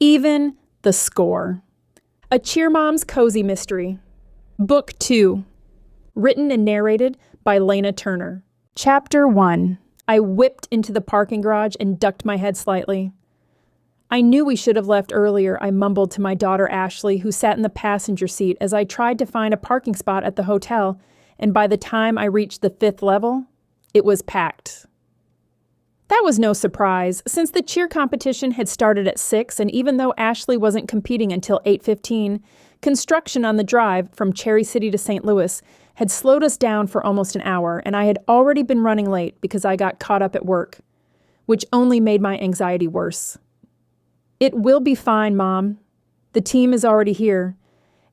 Even the Score. A Cheer Mom's Cozy Mystery. Book 2. Written and narrated by Lena Turner. Chapter 1. I whipped into the parking garage and ducked my head slightly. I knew we should have left earlier, I mumbled to my daughter Ashley, who sat in the passenger seat as I tried to find a parking spot at the hotel, and by the time I reached the 5th level, it was packed. That was no surprise, since the cheer competition had started at 6, and even though Ashley wasn't competing until 8:15, construction on the drive from Cherry City to St. Louis had slowed us down for almost an hour, and I had already been running late because I got caught up at work, which only made my anxiety worse. "It will be fine, Mom. The team is already here.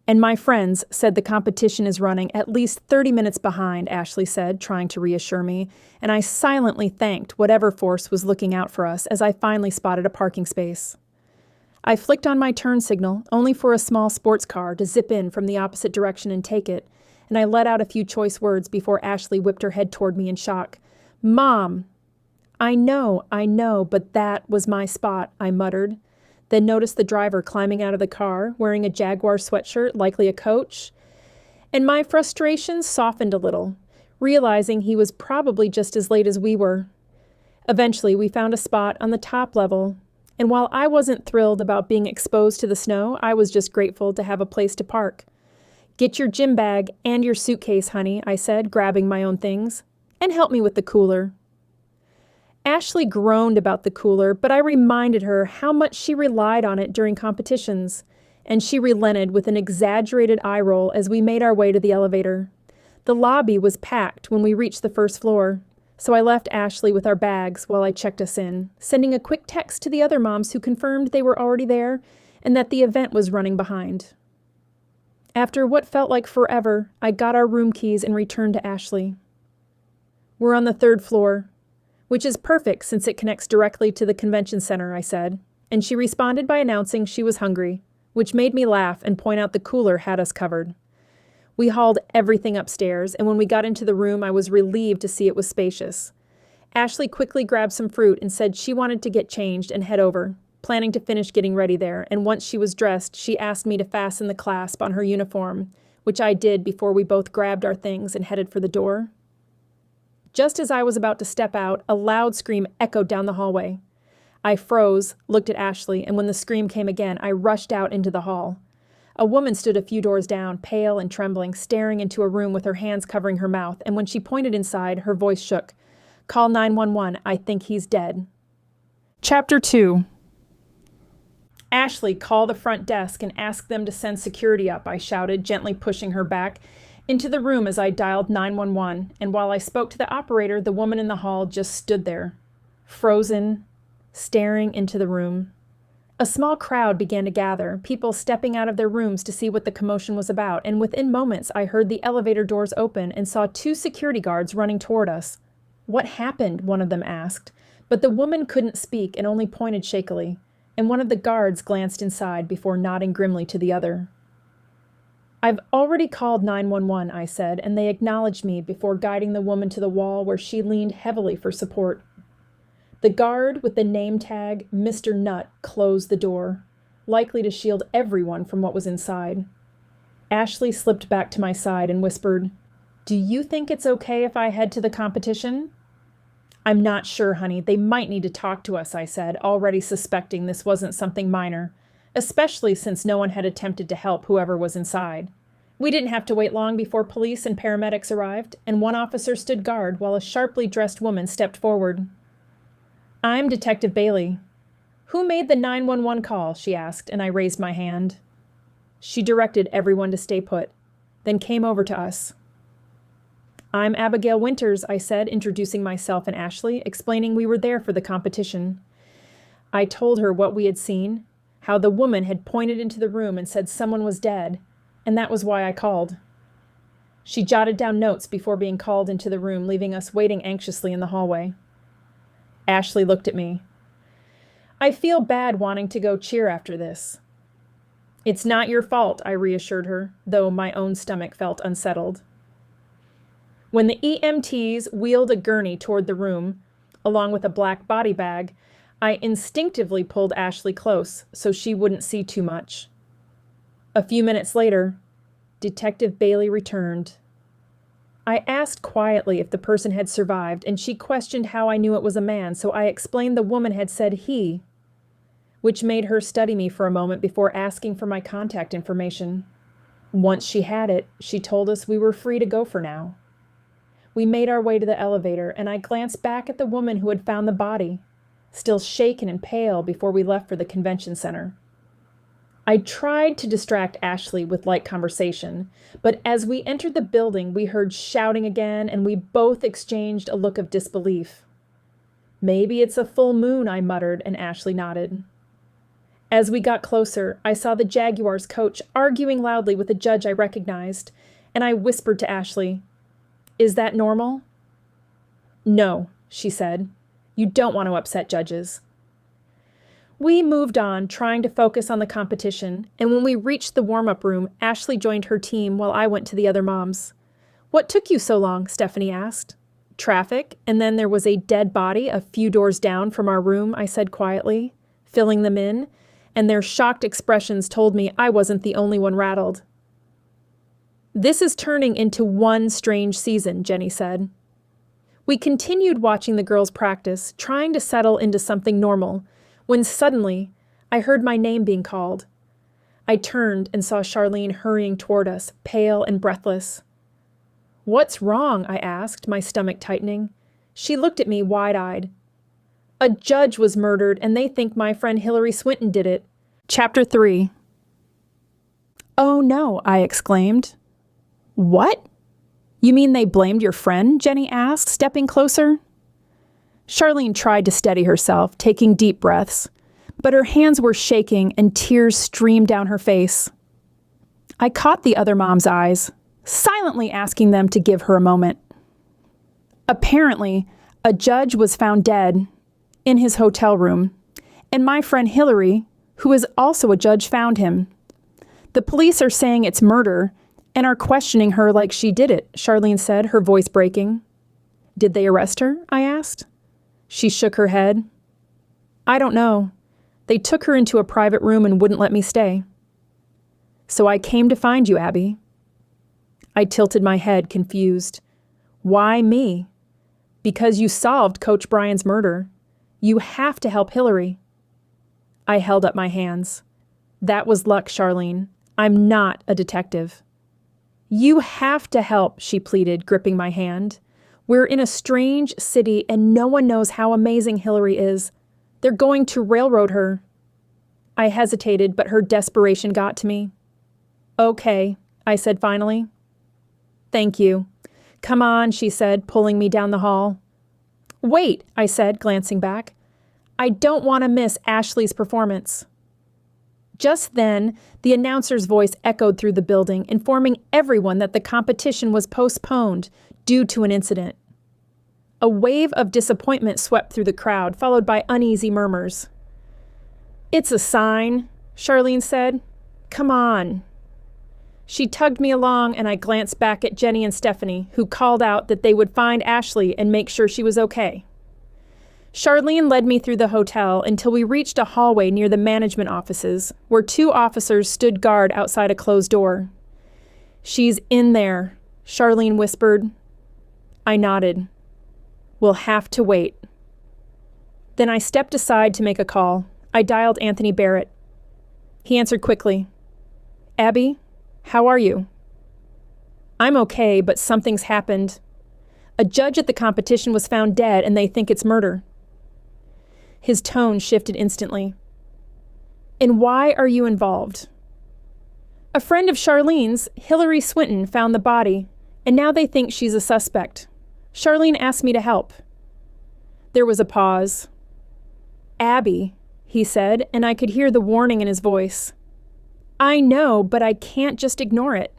And my friends said the competition is running at least 30 minutes behind," Ashley said, trying to reassure me, and I silently thanked whatever force was looking out for us as I finally spotted a parking space. I flicked on my turn signal, only for a small sports car to zip in from the opposite direction and take it, and I let out a few choice words before Ashley whipped her head toward me in shock. "Mom!" I know, but that was my spot," I muttered, then noticed the driver climbing out of the car, wearing a Jaguar sweatshirt, likely a coach, and my frustration softened a little, realizing he was probably just as late as we were. Eventually, we found a spot on the top level, and while I wasn't thrilled about being exposed to the snow, I was just grateful to have a place to park. "Get your gym bag and your suitcase, honey," I said, grabbing my own things, "and help me with the cooler." Ashley groaned about the cooler, but I reminded her how much she relied on it during competitions, and she relented with an exaggerated eye roll as we made our way to the elevator. The lobby was packed when we reached the first floor, so I left Ashley with our bags while I checked us in, sending a quick text to the other moms who confirmed they were already there and that the event was running behind. After what felt like forever, I got our room keys and returned to Ashley. "We're on the 3rd floor. Which is perfect since it connects directly to the convention center," I said, and she responded by announcing she was hungry, which made me laugh and point out the cooler had us covered. We hauled everything upstairs, and when we got into the room, I was relieved to see it was spacious. Ashley quickly grabbed some fruit and said she wanted to get changed and head over, planning to finish getting ready there, and once she was dressed, she asked me to fasten the clasp on her uniform, which I did before we both grabbed our things and headed for the door. Just as I was about to step out, a loud scream echoed down the hallway. I froze, looked at Ashley, and when the scream came again, I rushed out into the hall. A woman stood a few doors down, pale and trembling, staring into a room with her hands covering her mouth, and when she pointed inside, her voice shook. "Call 911. I think he's dead." Chapter 2. "Ashley, call the front desk and ask them to send security up," I shouted, gently pushing her back into the room as I dialed 911, and while I spoke to the operator, the woman in the hall just stood there, frozen, staring into the room. A small crowd began to gather, people stepping out of their rooms to see what the commotion was about, and within moments I heard the elevator doors open and saw 2 security guards running toward us. "What happened?" one of them asked, but the woman couldn't speak and only pointed shakily, and one of the guards glanced inside before nodding grimly to the other. "I've already called 911, I said, and they acknowledged me before guiding the woman to the wall where she leaned heavily for support. The guard with the name tag, Mr. Nutt, closed the door, likely to shield everyone from what was inside. Ashley slipped back to my side and whispered, "Do you think it's okay if I head to the competition?" "I'm not sure, honey. They might need to talk to us," I said, already suspecting this wasn't something minor, especially since no one had attempted to help whoever was inside. We didn't have to wait long before police and paramedics arrived, and one officer stood guard while a sharply dressed woman stepped forward. "I'm Detective Bailey." "Who made the 911 call?" she asked, and I raised my hand. She directed everyone to stay put, then came over to us. "I'm Abigail Winters," I said, introducing myself and Ashley, explaining we were there for the competition. I told her what we had seen, how the woman had pointed into the room and said someone was dead, and that was why I called. She jotted down notes before being called into the room, leaving us waiting anxiously in the hallway. Ashley looked at me. "I feel bad wanting to go cheer after this." "It's not your fault," I reassured her, though my own stomach felt unsettled. When the EMTs wheeled a gurney toward the room, along with a black body bag, I instinctively pulled Ashley close so she wouldn't see too much. A few minutes later, Detective Bailey returned. I asked quietly if the person had survived, and she questioned how I knew it was a man, so I explained the woman had said he, which made her study me for a moment before asking for my contact information. Once she had it, she told us we were free to go for now. We made our way to the elevator, and I glanced back at the woman who had found the body, still shaken and pale before we left for the convention center. I tried to distract Ashley with light conversation, but as we entered the building, we heard shouting again, and we both exchanged a look of disbelief. "Maybe it's a full moon," I muttered, and Ashley nodded. As we got closer, I saw the Jaguars coach arguing loudly with a judge I recognized, and I whispered to Ashley, "Is that normal?" "No," she said. "You don't want to upset judges." We moved on, trying to focus on the competition, and when we reached the warm-up room, Ashley joined her team while I went to the other moms. "What took you so long?" Stephanie asked. "Traffic, and then there was a dead body a few doors down from our room," I said quietly, filling them in, and their shocked expressions told me I wasn't the only one rattled. "This is turning into one strange season," Jenny said. We continued watching the girls practice, trying to settle into something normal, when suddenly I heard my name being called. I turned and saw Charlene hurrying toward us, pale and breathless. "What's wrong?" I asked, my stomach tightening. She looked at me wide-eyed. "A judge was murdered, and they think my friend Hillary Swinton did it." Chapter 3. "Oh no," I exclaimed. "What? You mean they blamed your friend?" Jenny asked, stepping closer. Charlene tried to steady herself, taking deep breaths, but her hands were shaking and tears streamed down her face. I caught the other mom's eyes, silently asking them to give her a moment. Apparently, a judge was found dead in his hotel room, and my friend Hillary, who is also a judge, found him. The police are saying it's murder and are questioning her like she did it, Charlene said, her voice breaking. "Did they arrest her?" I asked. She shook her head. "I don't know. They took her into a private room and wouldn't let me stay. So I came to find you, Abby." I tilted my head, confused. "Why me?" "Because you solved Coach Brian's murder. You have to help Hillary." I held up my hands. "That was luck, Charlene. I'm not a detective." "You have to help," she pleaded, gripping my hand. "We're in a strange city and no one knows how amazing Hillary is. They're going to railroad her." I hesitated, but her desperation got to me. "Okay," I said finally. "Thank you. Come on," she said, pulling me down the hall. "Wait," I said, glancing back. "I don't want to miss Ashley's performance." Just then, the announcer's voice echoed through the building, informing everyone that the competition was postponed due to an incident. A wave of disappointment swept through the crowd, followed by uneasy murmurs. "It's a sign," Charlene said. "Come on." She tugged me along, and I glanced back at Jenny and Stephanie, who called out that they would find Ashley and make sure she was okay. Charlene led me through the hotel until we reached a hallway near the management offices, where 2 officers stood guard outside a closed door. "She's in there," Charlene whispered. I nodded. "We'll have to wait." Then I stepped aside to make a call. I dialed Anthony Barrett. He answered quickly. "Abby, how are you?" "I'm okay, but something's happened. A judge at the competition was found dead, and they think it's murder." His tone shifted instantly. "And why are you involved?" "A friend of Charlene's, Hillary Swinton, found the body, and now they think she's a suspect. Charlene asked me to help." There was a pause. "Abby," he said, and I could hear the warning in his voice. "I know, but I can't just ignore it.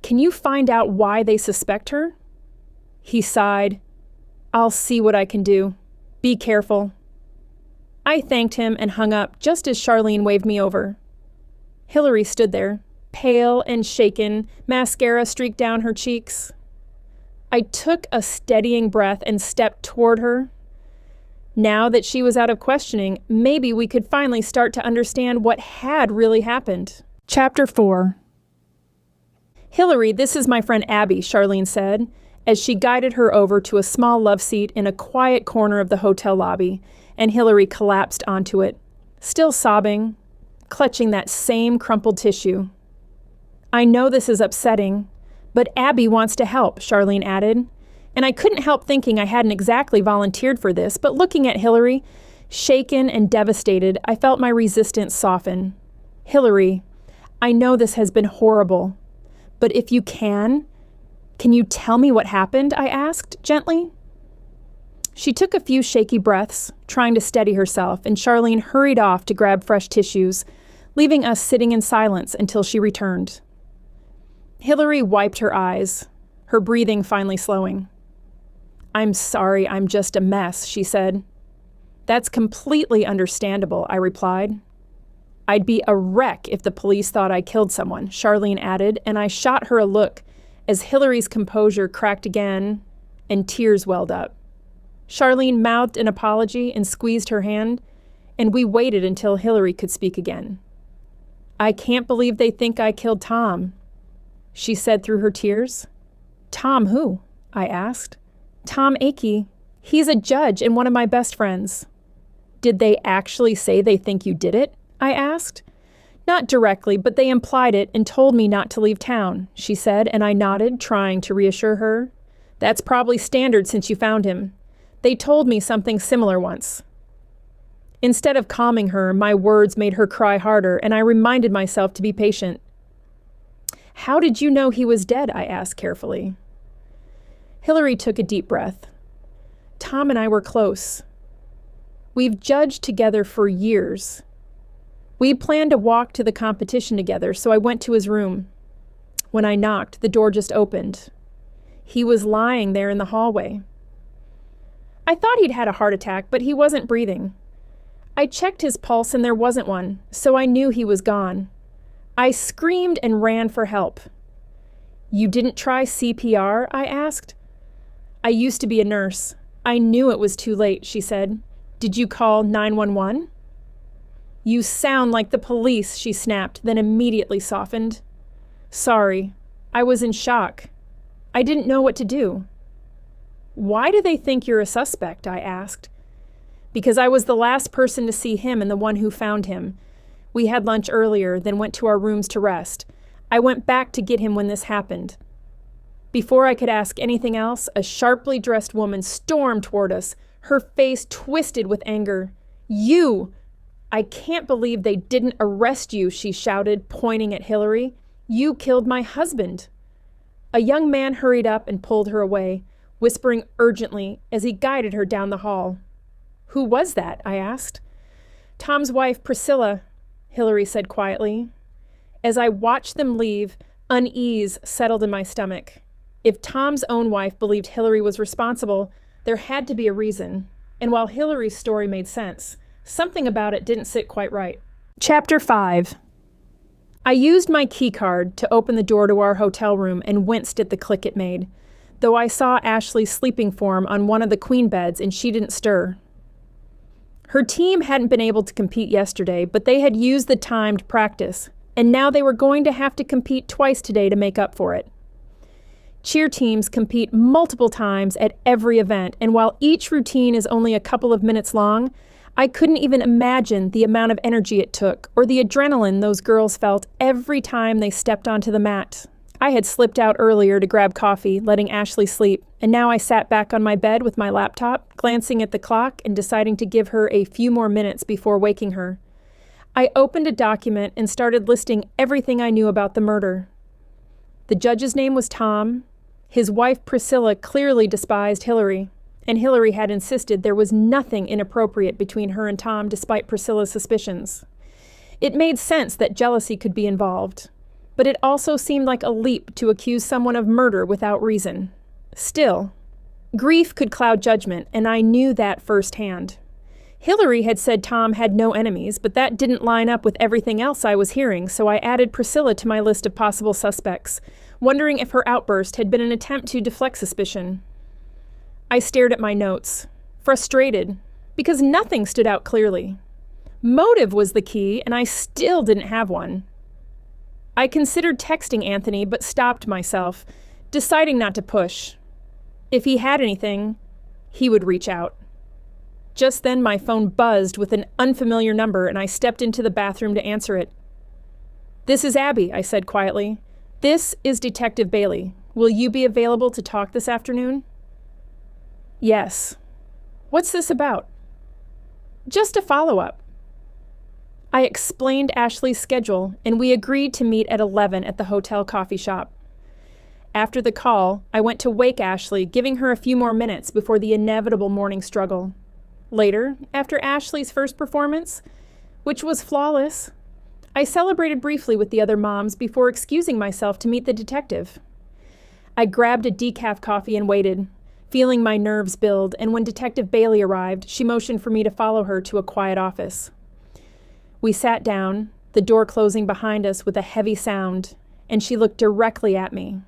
Can you find out why they suspect her?" He sighed. "I'll see what I can do. Be careful." I thanked him and hung up just as Charlene waved me over. Hillary stood there, pale and shaken, mascara streaked down her cheeks. I took a steadying breath and stepped toward her. Now that she was out of questioning, maybe we could finally start to understand what had really happened. Chapter 4. "Hillary, this is my friend Abby," Charlene said, as she guided her over to a small love seat in a quiet corner of the hotel lobby, and Hillary collapsed onto it, still sobbing, clutching that same crumpled tissue. "I know this is upsetting, but Abby wants to help," Charlene added. And I couldn't help thinking I hadn't exactly volunteered for this, but looking at Hillary, shaken and devastated, I felt my resistance soften. "Hillary, I know this has been horrible, but if you can you tell me what happened?" I asked, gently. She took a few shaky breaths, trying to steady herself, and Charlene hurried off to grab fresh tissues, leaving us sitting in silence until she returned. Hillary wiped her eyes, her breathing finally slowing. "I'm sorry, I'm just a mess," she said. "That's completely understandable," I replied. "I'd be a wreck if the police thought I killed someone," Charlene added, and I shot her a look as Hillary's composure cracked again and tears welled up. Charlene mouthed an apology and squeezed her hand, and we waited until Hillary could speak again. "I can't believe they think I killed Tom," she said through her tears. "Tom who?" I asked. "Tom Akey. He's a judge and one of my best friends." "Did they actually say they think you did it?" I asked. "Not directly, but they implied it and told me not to leave town," she said, and I nodded, trying to reassure her. "That's probably standard since you found him. They told me something similar once." Instead of calming her, my words made her cry harder, and I reminded myself to be patient. "How did you know he was dead?" I asked carefully. Hillary took a deep breath. "Tom and I were close. We've judged together for years. We planned to walk to the competition together, so I went to his room. When I knocked, the door just opened. He was lying there in the hallway. I thought he'd had a heart attack, but he wasn't breathing. I checked his pulse and there wasn't one, so I knew he was gone. I screamed and ran for help." "You didn't try CPR?" I asked. "I used to be a nurse. I knew it was too late," she said. "Did you call 911? "You sound like the police," she snapped, then immediately softened. "Sorry, I was in shock. I didn't know what to do." "Why do they think you're a suspect?" I asked. "Because I was the last person to see him and the one who found him. We had lunch earlier, then went to our rooms to rest. I went back to get him when this happened." Before I could ask anything else, a sharply dressed woman stormed toward us, her face twisted with anger. "You! I can't believe they didn't arrest you," she shouted, pointing at Hillary. "You killed my husband." A young man hurried up and pulled her away, whispering urgently as he guided her down the hall. "Who was that?" I asked. "Tom's wife, Priscilla," Hillary said quietly. As I watched them leave, unease settled in my stomach. If Tom's own wife believed Hillary was responsible, there had to be a reason. And while Hillary's story made sense, something about it didn't sit quite right. Chapter 5. I used my key card to open the door to our hotel room and winced at the click it made, though I saw Ashley's sleeping form on one of the queen beds and she didn't stir. Her team hadn't been able to compete yesterday, but they had used the time to practice, and now they were going to have to compete twice today to make up for it. Cheer teams compete multiple times at every event, and while each routine is only a couple of minutes long, I couldn't even imagine the amount of energy it took or the adrenaline those girls felt every time they stepped onto the mat. I had slipped out earlier to grab coffee, letting Ashley sleep, and now I sat back on my bed with my laptop, glancing at the clock and deciding to give her a few more minutes before waking her. I opened a document and started listing everything I knew about the murder. The judge's name was Tom. His wife, Priscilla, clearly despised Hillary, and Hillary had insisted there was nothing inappropriate between her and Tom despite Priscilla's suspicions. It made sense that jealousy could be involved, but it also seemed like a leap to accuse someone of murder without reason. Still, grief could cloud judgment, and I knew that firsthand. Hillary had said Tom had no enemies, but that didn't line up with everything else I was hearing, so I added Priscilla to my list of possible suspects, wondering if her outburst had been an attempt to deflect suspicion. I stared at my notes, frustrated, because nothing stood out clearly. Motive was the key, and I still didn't have one. I considered texting Anthony, but stopped myself, deciding not to push. If he had anything, he would reach out. Just then, my phone buzzed with an unfamiliar number, and I stepped into the bathroom to answer it. "This is Abby," I said quietly. "This is Detective Bailey. Will you be available to talk this afternoon?" "Yes." "What's this about?" "Just a follow-up." I explained Ashley's schedule, and we agreed to meet at 11 at the hotel coffee shop. After the call, I went to wake Ashley, giving her a few more minutes before the inevitable morning struggle. Later, after Ashley's first performance, which was flawless, I celebrated briefly with the other moms before excusing myself to meet the detective. I grabbed a decaf coffee and waited, feeling my nerves build, and when Detective Bailey arrived, she motioned for me to follow her to a quiet office. We sat down, the door closing behind us with a heavy sound, and she looked directly at me.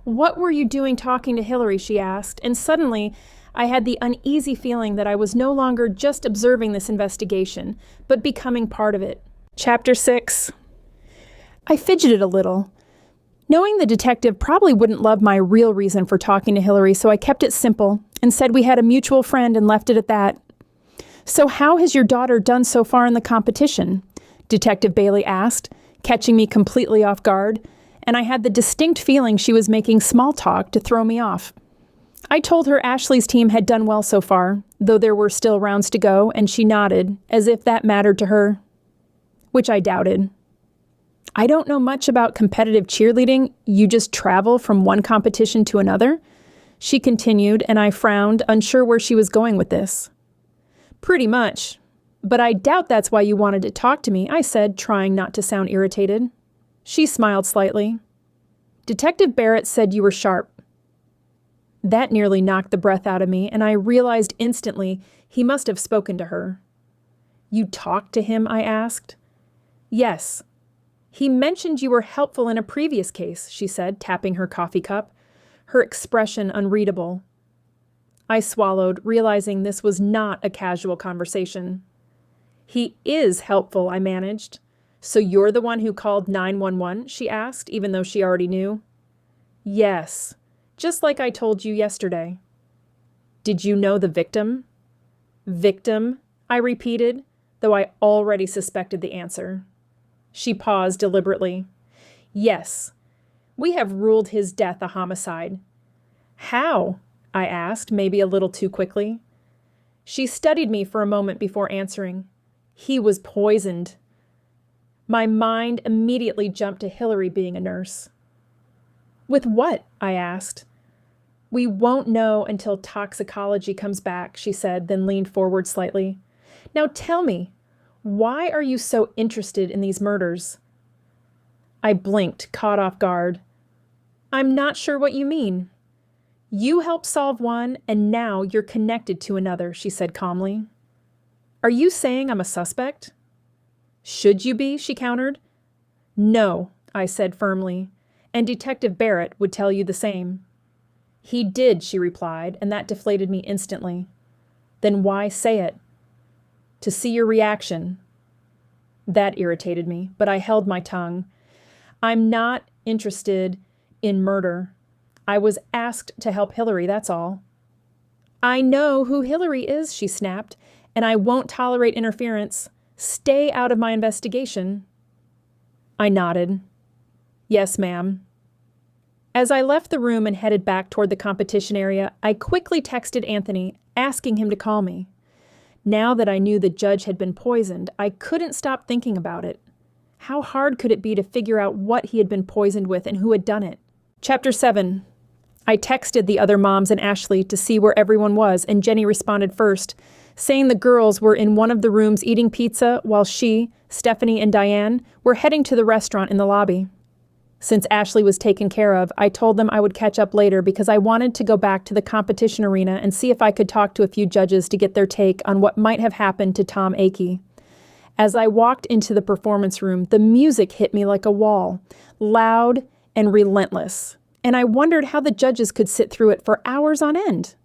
"What were you doing talking to Hillary?" she asked, and suddenly I had the uneasy feeling that I was no longer just observing this investigation, but becoming part of it. Chapter 6. I fidgeted a little, knowing the detective probably wouldn't love my real reason for talking to Hillary, so I kept it simple and said we had a mutual friend and left it at that. "So how has your daughter done so far in the competition?" Detective Bailey asked, catching me completely off guard, and I had the distinct feeling she was making small talk to throw me off. I told her Ashley's team had done well so far, though there were still rounds to go, and she nodded, as if that mattered to her, which I doubted. "I don't know much about competitive cheerleading. You just travel from one competition to another?" she continued, and I frowned, unsure where she was going with this. "Pretty much. But I doubt that's why you wanted to talk to me," I said, trying not to sound irritated. She smiled slightly. "Detective Barrett said you were sharp." That nearly knocked the breath out of me, and I realized instantly he must have spoken to her. "You talked to him?" I asked. "Yes. He mentioned you were helpful in a previous case," she said, tapping her coffee cup, her expression unreadable. I swallowed, realizing this was not a casual conversation. "He is helpful," I managed. "So you're the one who called 911?" she asked, even though she already knew. "Yes, just like I told you yesterday." "Did you know the victim?" "Victim?" I repeated, though I already suspected the answer. She paused deliberately. "Yes, we have ruled his death a homicide." "How?" I asked, maybe a little too quickly. She studied me for a moment before answering. "He was poisoned." My mind immediately jumped to Hillary being a nurse. "With what?" I asked. "We won't know until toxicology comes back," she said, then leaned forward slightly. "Now tell me, why are you so interested in these murders?" I blinked, caught off guard. "I'm not sure what you mean." "You helped solve one, and now you're connected to another," she said calmly. "Are you saying I'm a suspect?" "Should you be?" she countered. "No," I said firmly, "and Detective Barrett would tell you the same." "He did," she replied, and that deflated me instantly. "Then why say it?" "To see your reaction." That irritated me, but I held my tongue. "I'm not interested in murder. I was asked to help Hillary, that's all." "I know who Hillary is," she snapped, "and I won't tolerate interference. Stay out of my investigation." I nodded. "Yes, ma'am." As I left the room and headed back toward the competition area, I quickly texted Anthony, asking him to call me. Now that I knew the judge had been poisoned, I couldn't stop thinking about it. How hard could it be to figure out what he had been poisoned with and who had done it? Chapter 7. I texted the other moms and Ashley to see where everyone was, and Jenny responded first, saying the girls were in one of the rooms eating pizza while she, Stephanie, and Diane were heading to the restaurant in the lobby. Since Ashley was taken care of, I told them I would catch up later because I wanted to go back to the competition arena and see if I could talk to a few judges to get their take on what might have happened to Tom Akey. As I walked into the performance room, the music hit me like a wall, loud and relentless, and I wondered how the judges could sit through it for hours on end.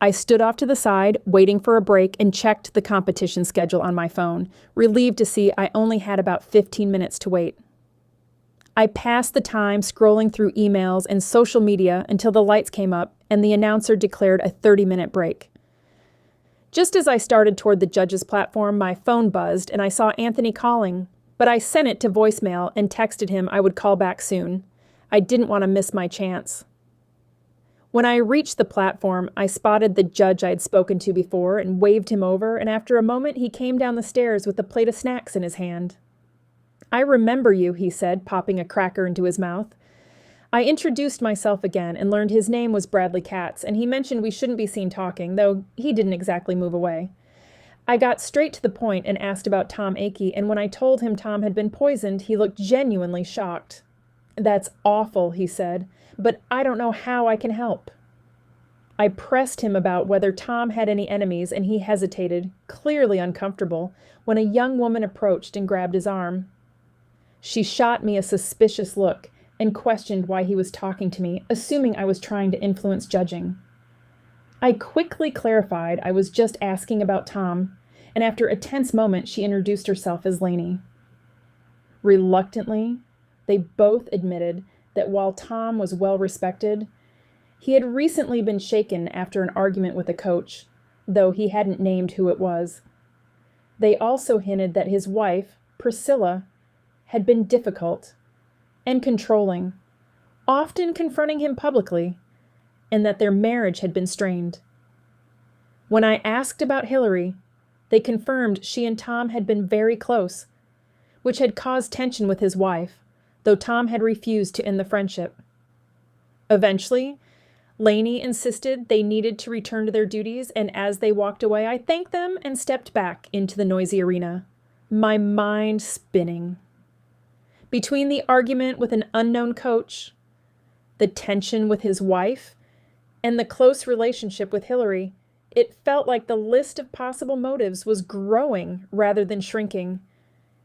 I stood off to the side, waiting for a break, and checked the competition schedule on my phone, relieved to see I only had about 15 minutes to wait. I passed the time scrolling through emails and social media until the lights came up and the announcer declared a 30-minute break. Just as I started toward the judges' platform, my phone buzzed and I saw Anthony calling, but I sent it to voicemail and texted him I would call back soon. I didn't want to miss my chance. When I reached the platform, I spotted the judge I'd spoken to before and waved him over, and after a moment he came down the stairs with a plate of snacks in his hand. "I remember you," he said, popping a cracker into his mouth. I introduced myself again and learned his name was Bradley Katz, and he mentioned we shouldn't be seen talking, though he didn't exactly move away. I got straight to the point and asked about Tom Akey, and when I told him Tom had been poisoned, he looked genuinely shocked. "That's awful," he said, "but I don't know how I can help." I pressed him about whether Tom had any enemies, and he hesitated, clearly uncomfortable, when a young woman approached and grabbed his arm. She shot me a suspicious look and questioned why he was talking to me, assuming I was trying to influence judging. I quickly clarified I was just asking about Tom, and after a tense moment, she introduced herself as Lainey. Reluctantly, they both admitted that while Tom was well respected, he had recently been shaken after an argument with a coach, though he hadn't named who it was. They also hinted that his wife, Priscilla, had been difficult and controlling, often confronting him publicly, and that their marriage had been strained. When I asked about Hillary, they confirmed she and Tom had been very close, which had caused tension with his wife, though Tom had refused to end the friendship. Eventually, Lainey insisted they needed to return to their duties, and as they walked away, I thanked them and stepped back into the noisy arena, my mind spinning. Between the argument with an unknown coach, the tension with his wife, and the close relationship with Hillary, it felt like the list of possible motives was growing rather than shrinking,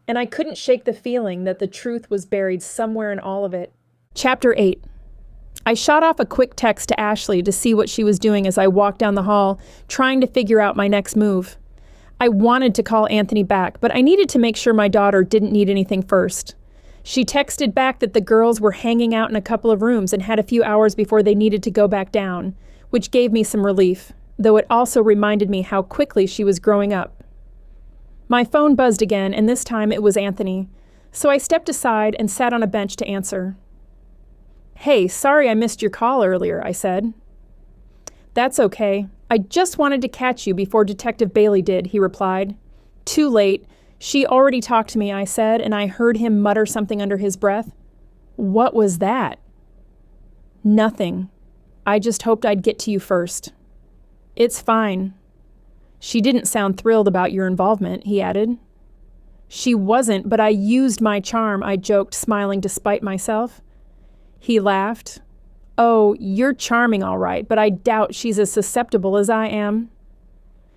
and I couldn't shake the feeling that the truth was buried somewhere in all of it. Chapter 8. I shot off a quick text to Ashley to see what she was doing as I walked down the hall, trying to figure out my next move. I wanted to call Anthony back, but I needed to make sure my daughter didn't need anything first. She texted back that the girls were hanging out in a couple of rooms and had a few hours before they needed to go back down, which gave me some relief, though it also reminded me how quickly she was growing up. My phone buzzed again, and this time it was Anthony, so I stepped aside and sat on a bench to answer. "Hey, sorry I missed your call earlier," I said. "That's okay. I just wanted to catch you before Detective Bailey did," he replied. "Too late. She already talked to me," I said, and I heard him mutter something under his breath. "What was that?" "Nothing. I just hoped I'd get to you first." "It's fine." "She didn't sound thrilled about your involvement," he added. "She wasn't, but I used my charm," I joked, smiling despite myself. He laughed. "Oh, you're charming all right, but I doubt she's as susceptible as I am."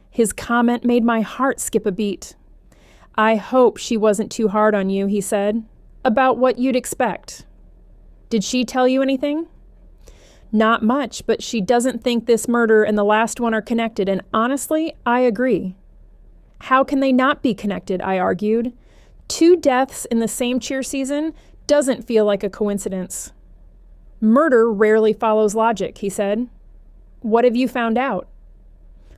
His comment made my heart skip a beat. "I hope she wasn't too hard on you," he said. "About what you'd expect." "Did she tell you anything?" "Not much, but she doesn't think this murder and the last one are connected, and honestly, I agree." "How can they not be connected?" I argued. 2 deaths in the same cheer season doesn't feel like a coincidence." "Murder rarely follows logic," he said. "What have you found out?"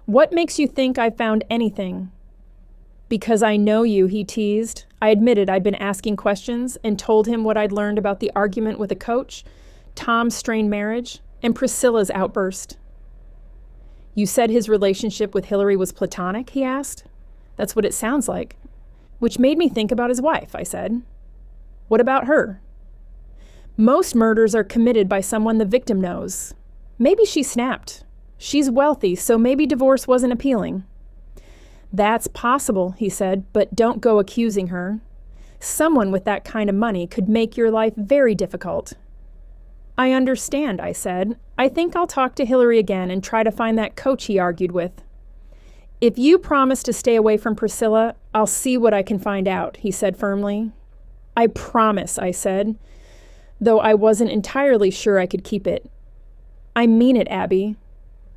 "What makes you think I've found anything?" "Because I know you," he teased. I admitted I'd been asking questions and told him what I'd learned about the argument with a coach, Tom's strained marriage, and Priscilla's outburst. "You said his relationship with Hillary was platonic?" he asked. "That's what it sounds like." "Which made me think about his wife," I said. "What about her?" "Most murders are committed by someone the victim knows. Maybe she snapped. She's wealthy, so maybe divorce wasn't appealing." "That's possible," he said, "but don't go accusing her. Someone with that kind of money could make your life very difficult." "I understand," I said. "I think I'll talk to Hillary again and try to find that coach he argued with." "If you promise to stay away from Priscilla, I'll see what I can find out," he said firmly. "I promise," I said, though I wasn't entirely sure I could keep it. "I mean it, Abby.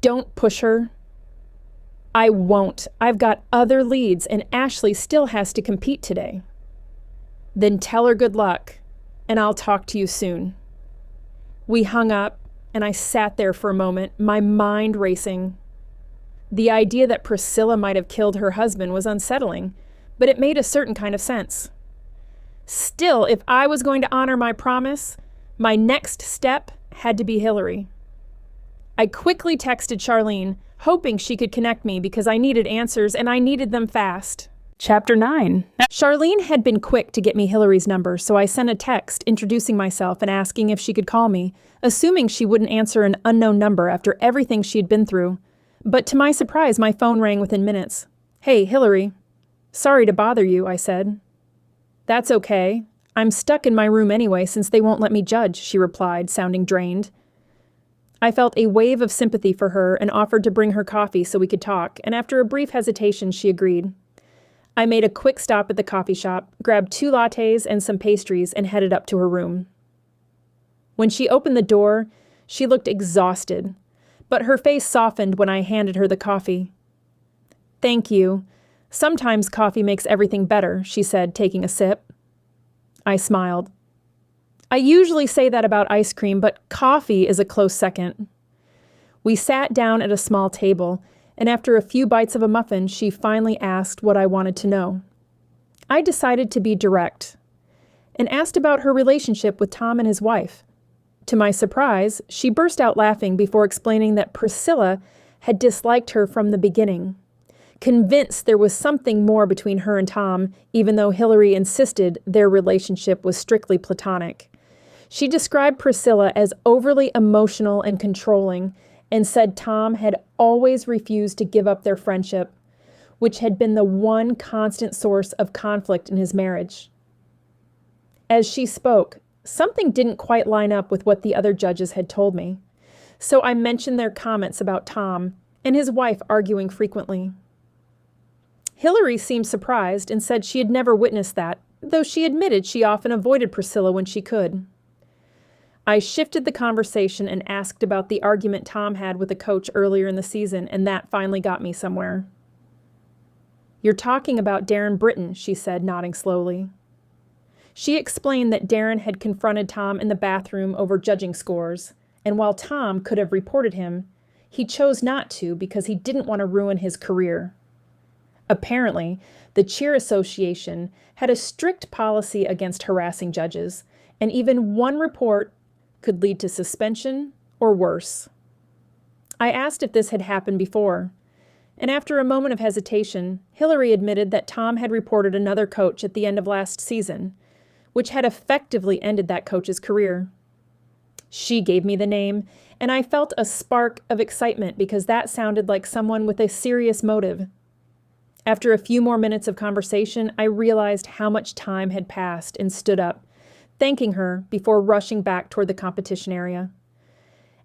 Don't push her. I won't. I've got other leads, and Ashley still has to compete today. Then tell her good luck, and I'll talk to you soon. We hung up, and I sat there for a moment, my mind racing. The idea that Priscilla might have killed her husband was unsettling, but it made a certain kind of sense. Still, if I was going to honor my promise, my next step had to be Hillary. I quickly texted Charlene, hoping she could connect me because I needed answers and I needed them fast. Chapter 9. Charlene had been quick to get me Hillary's number, so I sent a text introducing myself and asking if she could call me, assuming she wouldn't answer an unknown number after everything she had been through. But to my surprise, my phone rang within minutes. "Hey, Hillary. Sorry to bother you," I said. "That's okay. I'm stuck in my room anyway since they won't let me judge," she replied, sounding drained. I felt a wave of sympathy for her and offered to bring her coffee so we could talk, and after a brief hesitation, she agreed. I made a quick stop at the coffee shop, grabbed 2 lattes and some pastries, and headed up to her room. When she opened the door, she looked exhausted, but her face softened when I handed her the coffee. "Thank you. Sometimes coffee makes everything better," she said, taking a sip. I smiled. I usually say that about ice cream, but coffee is a close second. We sat down at a small table, and after a few bites of a muffin, she finally asked what I wanted to know. I decided to be direct and asked about her relationship with Tom and his wife. To my surprise, she burst out laughing before explaining that Priscilla had disliked her from the beginning, convinced there was something more between her and Tom, even though Hillary insisted their relationship was strictly platonic. She described Priscilla as overly emotional and controlling and said Tom had always refused to give up their friendship, which had been the one constant source of conflict in his marriage. As she spoke, something didn't quite line up with what the other judges had told me, so I mentioned their comments about Tom and his wife arguing frequently. Hillary seemed surprised and said she had never witnessed that, though she admitted she often avoided Priscilla when she could. I shifted the conversation and asked about the argument Tom had with a coach earlier in the season, and that finally got me somewhere. "You're talking about Darren Britton," she said, nodding slowly. She explained that Darren had confronted Tom in the bathroom over judging scores, and while Tom could have reported him, he chose not to because he didn't want to ruin his career. Apparently, the Cheer Association had a strict policy against harassing judges, and even one report could lead to suspension or worse. I asked if this had happened before, and after a moment of hesitation, Hillary admitted that Tom had reported another coach at the end of last season, which had effectively ended that coach's career. She gave me the name, and I felt a spark of excitement because that sounded like someone with a serious motive. After a few more minutes of conversation, I realized how much time had passed and stood up, thanking her before rushing back toward the competition area.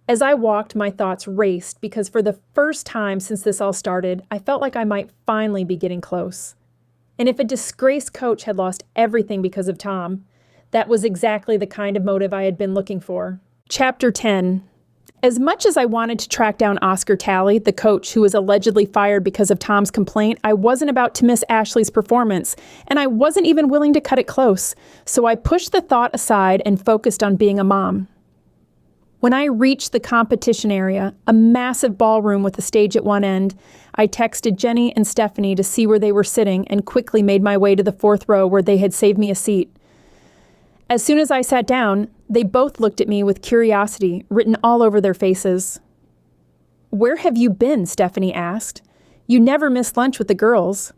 As I walked, my thoughts raced because for the first time since this all started, I felt like I might finally be getting close. And if a disgraced coach had lost everything because of Tom, that was exactly the kind of motive I had been looking for. Chapter 10. As much as I wanted to track down Oscar Talley, the coach who was allegedly fired because of Tom's complaint, I wasn't about to miss Ashley's performance, and I wasn't even willing to cut it close, so I pushed the thought aside and focused on being a mom. When I reached the competition area, a massive ballroom with a stage at one end, I texted Jenny and Stephanie to see where they were sitting and quickly made my way to the 4th row where they had saved me a seat. As soon as I sat down, they both looked at me with curiosity written all over their faces. "Where have you been?" Stephanie asked. "You never miss lunch with the girls."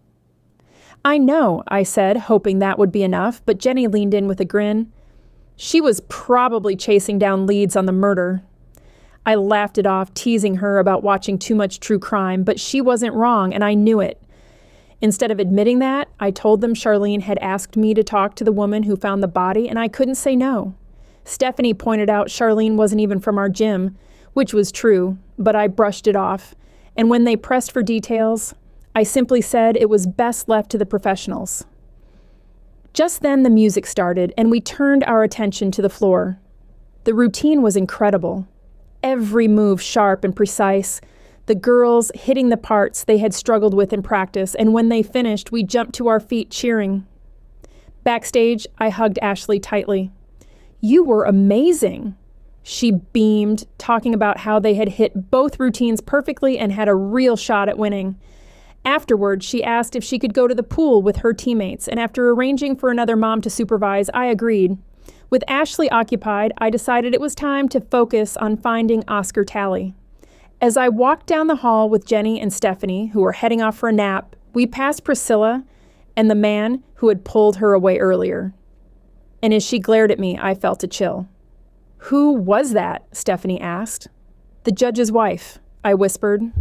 "I know," I said, hoping that would be enough, but Jenny leaned in with a grin. She was probably chasing down leads on the murder. I laughed it off, teasing her about watching too much true crime, but she wasn't wrong, and I knew it. Instead of admitting that, I told them Charlene had asked me to talk to the woman who found the body, and I couldn't say no. Stephanie pointed out Charlene wasn't even from our gym, which was true, but I brushed it off. And when they pressed for details, I simply said it was best left to the professionals. Just then the music started, and we turned our attention to the floor. The routine was incredible. Every move sharp and precise, the girls hitting the parts they had struggled with in practice, and when they finished, we jumped to our feet cheering. Backstage, I hugged Ashley tightly. "You were amazing." She beamed, talking about how they had hit both routines perfectly and had a real shot at winning. Afterward, she asked if she could go to the pool with her teammates, and after arranging for another mom to supervise, I agreed. With Ashley occupied, I decided it was time to focus on finding Oscar Tally. As I walked down the hall with Jenny and Stephanie, who were heading off for a nap, we passed Priscilla and the man who had pulled her away earlier. And as she glared at me, I felt a chill. "Who was that?" Stephanie asked. "The judge's wife," I whispered.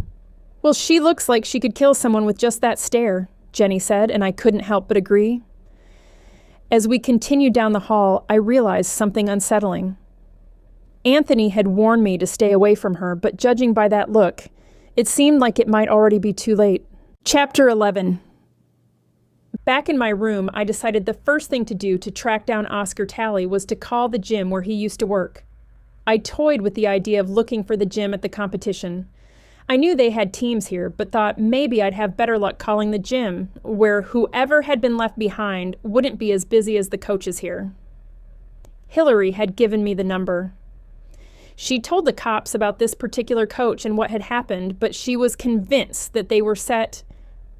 "Well, she looks like she could kill someone with just that stare," Jenny said, and I couldn't help but agree. As we continued down the hall, I realized something unsettling. Anthony had warned me to stay away from her, but judging by that look, it seemed like it might already be too late. Chapter 11. Back in my room, I decided the first thing to do to track down Oscar Tally was to call the gym where he used to work. I toyed with the idea of looking for the gym at the competition. I knew they had teams here, but thought maybe I'd have better luck calling the gym, where whoever had been left behind wouldn't be as busy as the coaches here. Hillary had given me the number. She told the cops about this particular coach and what had happened, but she was convinced that they were set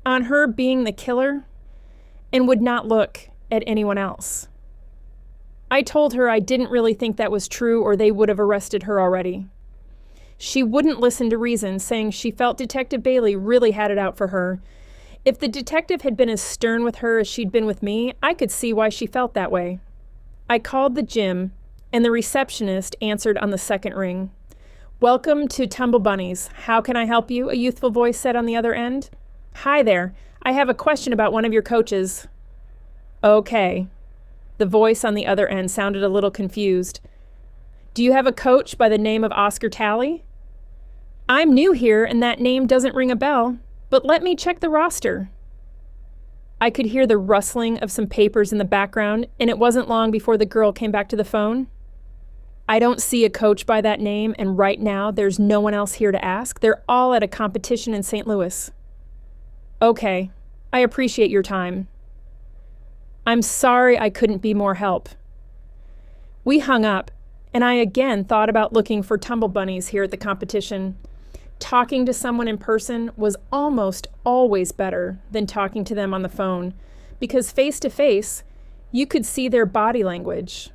on her being the killer and would not look at anyone else. I told her I didn't really think that was true, or they would have arrested her already. She wouldn't listen to reason, saying she felt Detective Bailey really had it out for her. If the detective had been as stern with her as she'd been with me, I could see why she felt that way. I called the gym, and the receptionist answered on the second ring. "Welcome to Tumble Bunnies. How can I help you?" a youthful voice said on the other end. "Hi there. I have a question about one of your coaches." "Okay." The voice on the other end sounded a little confused. "Do you have a coach by the name of Oscar Tally?" "I'm new here and that name doesn't ring a bell, but let me check the roster." I could hear the rustling of some papers in the background, and it wasn't long before the girl came back to the phone. "I don't see a coach by that name, and right now there's no one else here to ask. They're all at a competition in St. Louis." "Okay, I appreciate your time." "I'm sorry I couldn't be more help." We hung up, and I again thought about looking for Tumble Bunnies here at the competition. Talking to someone in person was almost always better than talking to them on the phone, because face-to-face, you could see their body language.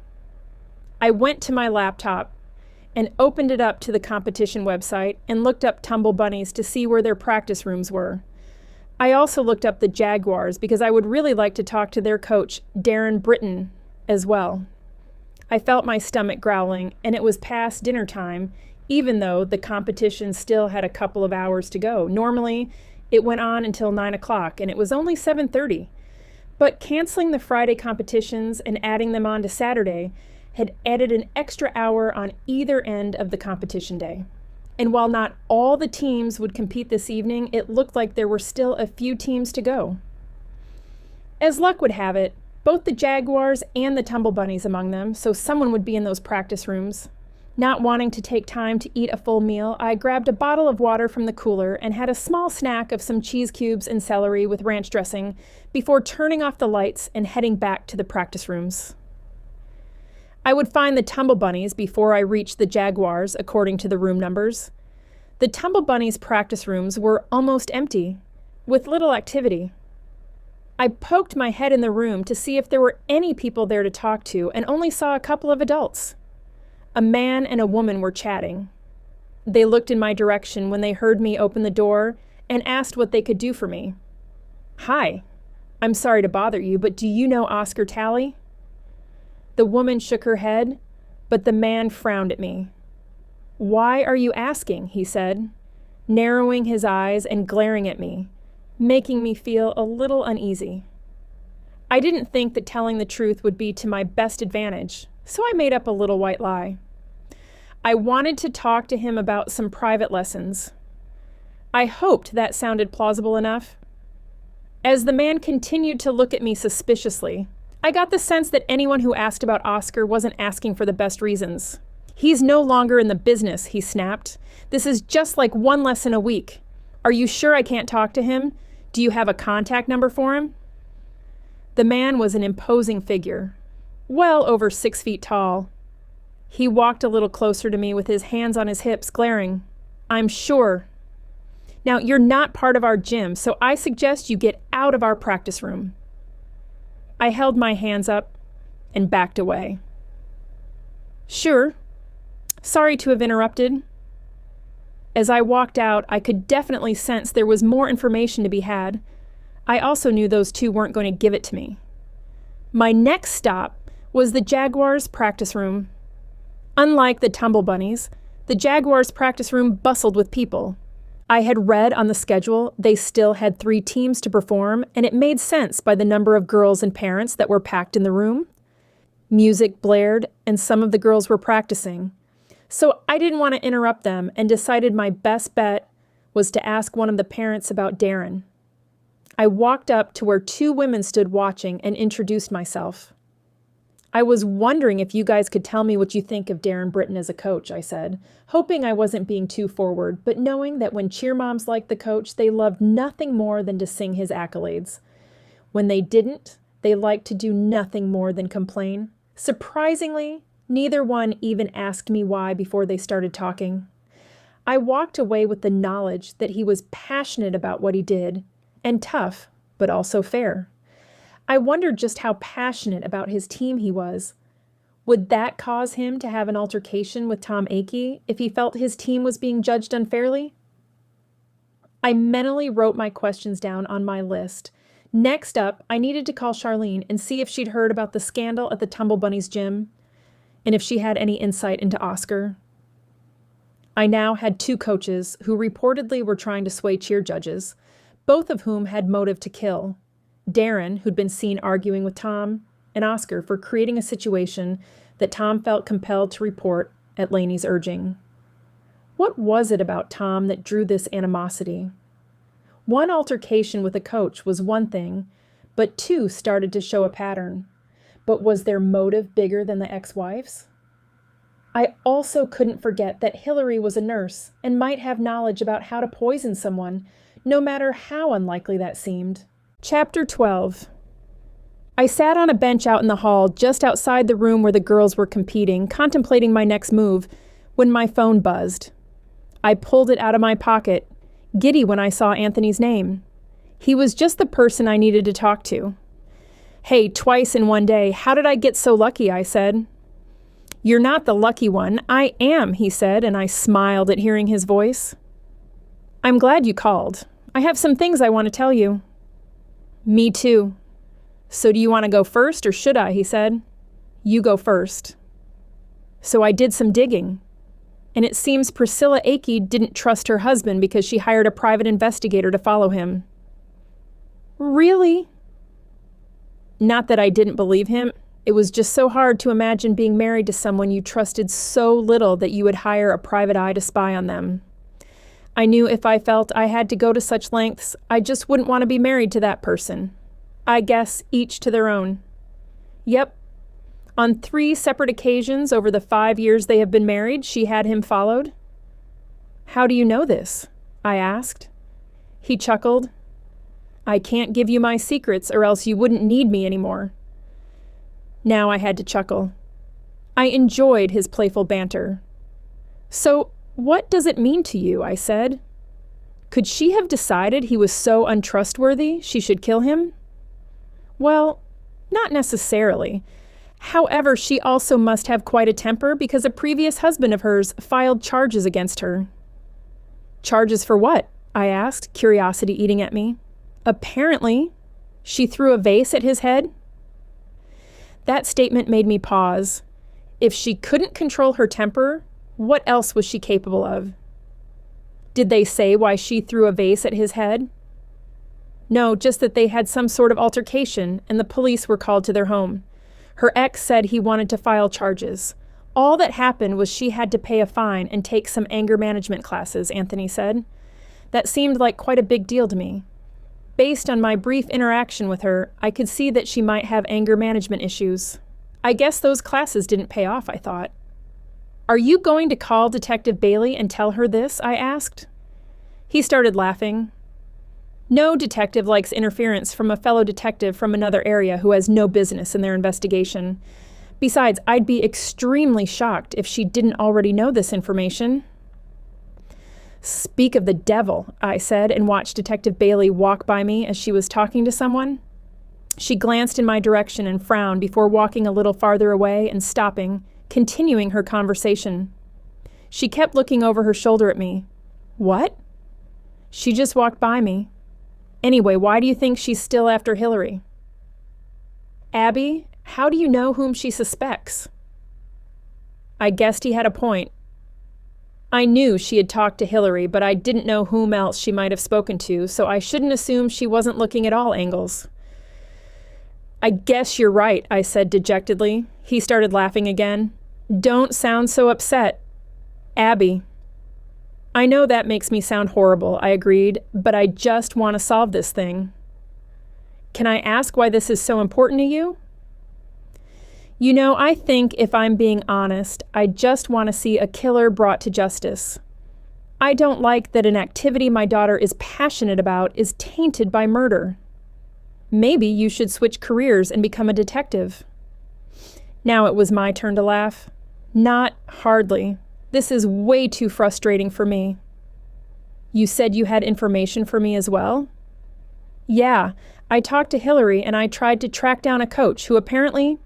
I went to my laptop and opened it up to the competition website and looked up Tumble Bunnies to see where their practice rooms were. I also looked up the Jaguars because I would really like to talk to their coach, Darren Britton, as well. I felt my stomach growling, and it was past dinner time, even though the competition still had a couple of hours to go. Normally, it went on until 9 o'clock, and it was only 7:30. But canceling the Friday competitions and adding them on to Saturday had added an extra hour on either end of the competition day. And while not all the teams would compete this evening, it looked like there were still a few teams to go. As luck would have it, both the Jaguars and the Tumble Bunnies among them, so someone would be in those practice rooms. Not wanting to take time to eat a full meal, I grabbed a bottle of water from the cooler and had a small snack of some cheese cubes and celery with ranch dressing before turning off the lights and heading back to the practice rooms. I would find the Tumble Bunnies before I reached the Jaguars, according to the room numbers. The Tumble Bunnies' practice rooms were almost empty, with little activity. I poked my head in the room to see if there were any people there to talk to, and only saw a couple of adults. A man and a woman were chatting. They looked in my direction when they heard me open the door and asked what they could do for me. "Hi, I'm sorry to bother you, but do you know Oscar Tally?" The woman shook her head, but the man frowned at me. "Why are you asking?" he said, narrowing his eyes and glaring at me, making me feel a little uneasy. I didn't think that telling the truth would be to my best advantage, so I made up a little white lie. I wanted to talk to him about some private lessons. I hoped that sounded plausible enough. As the man continued to look at me suspiciously, I got the sense that anyone who asked about Oscar wasn't asking for the best reasons. He's no longer in the business, he snapped. This is just like one lesson a week. Are you sure I can't talk to him? Do you have a contact number for him? The man was an imposing figure, well over 6 feet tall. He walked a little closer to me with his hands on his hips, glaring. I'm sure. Now, you're not part of our gym, so I suggest you get out of our practice room. I held my hands up and backed away. Sure. Sorry to have interrupted. As I walked out, I could definitely sense there was more information to be had. I also knew those two weren't going to give it to me. My next stop was the Jaguars' practice room. Unlike the Tumble Bunnies, the Jaguars' practice room bustled with people. I had read on the schedule they still had 3 teams to perform, and it made sense by the number of girls and parents that were packed in the room. Music blared, and some of the girls were practicing. So I didn't want to interrupt them and decided my best bet was to ask one of the parents about Darren. I walked up to where 2 women stood watching and introduced myself. I was wondering if you guys could tell me what you think of Darren Britton as a coach, I said, hoping I wasn't being too forward, but knowing that when cheer moms liked the coach, they loved nothing more than to sing his accolades. When they didn't, they liked to do nothing more than complain. Surprisingly, neither one even asked me why before they started talking. I walked away with the knowledge that he was passionate about what he did, and tough, but also fair. I wondered just how passionate about his team he was. Would that cause him to have an altercation with Tom Akey if he felt his team was being judged unfairly? I mentally wrote my questions down on my list. Next up, I needed to call Charlene and see if she'd heard about the scandal at the Tumble Bunnies gym, and if she had any insight into Oscar. I now had 2 coaches who reportedly were trying to sway cheer judges, both of whom had motive to kill. Darren, who'd been seen arguing with Tom, and Oscar for creating a situation that Tom felt compelled to report at Laney's urging. What was it about Tom that drew this animosity? One altercation with a coach was one thing, but 2 started to show a pattern. But was their motive bigger than the ex-wives? I also couldn't forget that Hillary was a nurse and might have knowledge about how to poison someone, no matter how unlikely that seemed. Chapter 12. I sat on a bench out in the hall just outside the room where the girls were competing, contemplating my next move, when my phone buzzed. I pulled it out of my pocket, giddy when I saw Anthony's name. He was just the person I needed to talk to. Hey, twice in one day, how did I get so lucky? I said. You're not the lucky one. I am, he said, and I smiled at hearing his voice. I'm glad you called. I have some things I want to tell you. Me too. So do you want to go first or should I? He said. You go first. So I did some digging. And it seems Priscilla Akey didn't trust her husband because she hired a private investigator to follow him. Really? Not that I didn't believe him. It was just so hard to imagine being married to someone you trusted so little that you would hire a private eye to spy on them. I knew if I felt I had to go to such lengths, I just wouldn't want to be married to that person. I guess each to their own. Yep. On 3 separate occasions over the 5 years they have been married, she had him followed. How do you know this? I asked. He chuckled. I can't give you my secrets or else you wouldn't need me anymore. Now I had to chuckle. I enjoyed his playful banter. So, what does it mean to you? I said. Could she have decided he was so untrustworthy she should kill him? Well, not necessarily. However, she also must have quite a temper because a previous husband of hers filed charges against her. Charges for what? I asked, curiosity eating at me. Apparently, she threw a vase at his head. That statement made me pause. If she couldn't control her temper, what else was she capable of? Did they say why she threw a vase at his head? No, just that they had some sort of altercation and the police were called to their home. Her ex said he wanted to file charges. All that happened was she had to pay a fine and take some anger management classes, Anthony said. That seemed like quite a big deal to me. Based on my brief interaction with her, I could see that she might have anger management issues. I guess those classes didn't pay off, I thought. Are you going to call Detective Bailey and tell her this? I asked. He started laughing. No detective likes interference from a fellow detective from another area who has no business in their investigation. Besides, I'd be extremely shocked if she didn't already know this information. Speak of the devil, I said, and watched Detective Bailey walk by me as she was talking to someone. She glanced in my direction and frowned before walking a little farther away and stopping, continuing her conversation. She kept looking over her shoulder at me. What? She just walked by me. Anyway, why do you think she's still after Hillary? Abby, how do you know whom she suspects? I guessed he had a point. I knew she had talked to Hillary, but I didn't know whom else she might have spoken to, so I shouldn't assume she wasn't looking at all angles. I guess you're right, I said dejectedly. He started laughing again. Don't sound so upset. Abby. I know that makes me sound horrible, I agreed, but I just want to solve this thing. Can I ask why this is so important to you? You know, I think if I'm being honest, I just want to see a killer brought to justice. I don't like that an activity my daughter is passionate about is tainted by murder. Maybe you should switch careers and become a detective. Now it was my turn to laugh. Not hardly. This is way too frustrating for me. You said you had information for me as well? Yeah, I talked to Hillary and I tried to track down a coach who apparently,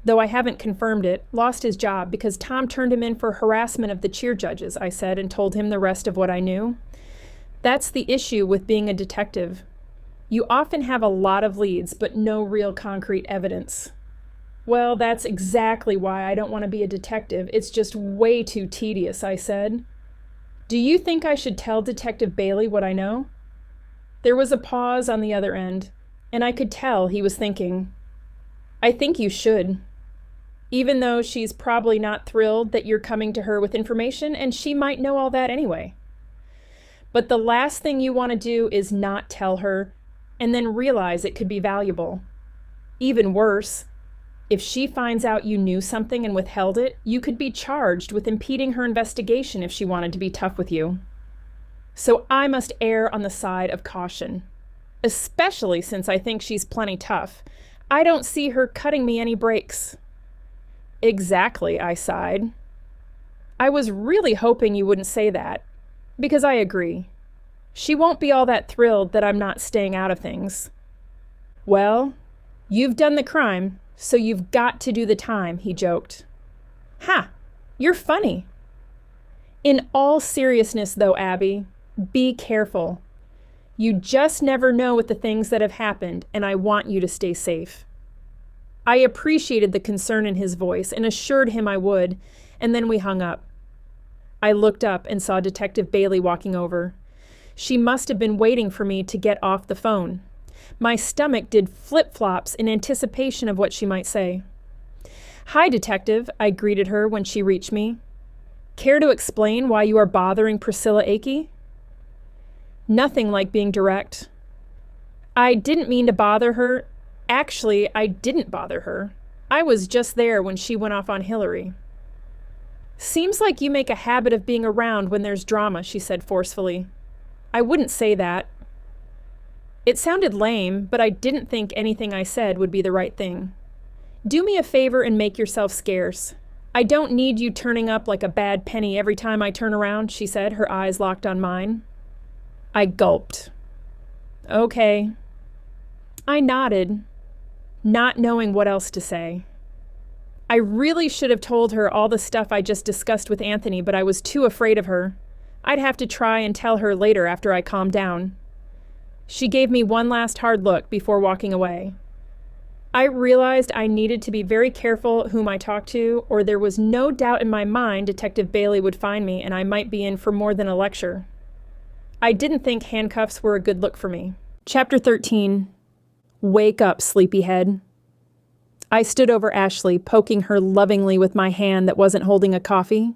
though I haven't confirmed it, lost his job because Tom turned him in for harassment of the cheer judges, I said, and told him the rest of what I knew. That's the issue with being a detective. You often have a lot of leads, but no real concrete evidence. Well, that's exactly why I don't want to be a detective. It's just way too tedious, I said. Do you think I should tell Detective Bailey what I know? There was a pause on the other end, and I could tell he was thinking. I think you should. Even though she's probably not thrilled that you're coming to her with information, and she might know all that anyway. But the last thing you want to do is not tell her, and then realize it could be valuable. Even worse, if she finds out you knew something and withheld it, you could be charged with impeding her investigation if she wanted to be tough with you. So I must err on the side of caution, especially since I think she's plenty tough. I don't see her cutting me any breaks. Exactly, I sighed. I was really hoping you wouldn't say that, because I agree. She won't be all that thrilled that I'm not staying out of things. Well, you've done the crime, so you've got to do the time, he joked. Ha! You're funny. In all seriousness, though, Abby, be careful. You just never know with the things that have happened, and I want you to stay safe. I appreciated the concern in his voice and assured him I would, and then we hung up. I looked up and saw Detective Bailey walking over. She must have been waiting for me to get off the phone. My stomach did flip-flops in anticipation of what she might say. Hi, Detective, I greeted her when she reached me. Care to explain why you are bothering Priscilla Akey? Nothing like being direct. I didn't mean to bother her. Actually, I didn't bother her. I was just there when she went off on Hillary. Seems like you make a habit of being around when there's drama, she said forcefully. I wouldn't say that. It sounded lame, but I didn't think anything I said would be the right thing. Do me a favor and make yourself scarce. I don't need you turning up like a bad penny every time I turn around, she said, her eyes locked on mine. I gulped. Okay. I nodded, not knowing what else to say. I really should have told her all the stuff I just discussed with Anthony, but I was too afraid of her. I'd have to try and tell her later after I calmed down. She gave me one last hard look before walking away. I realized I needed to be very careful whom I talked to, or there was no doubt in my mind Detective Bailey would find me and I might be in for more than a lecture. I didn't think handcuffs were a good look for me. Chapter 13. Wake up, sleepyhead. I stood over Ashley, poking her lovingly with my hand that wasn't holding a coffee.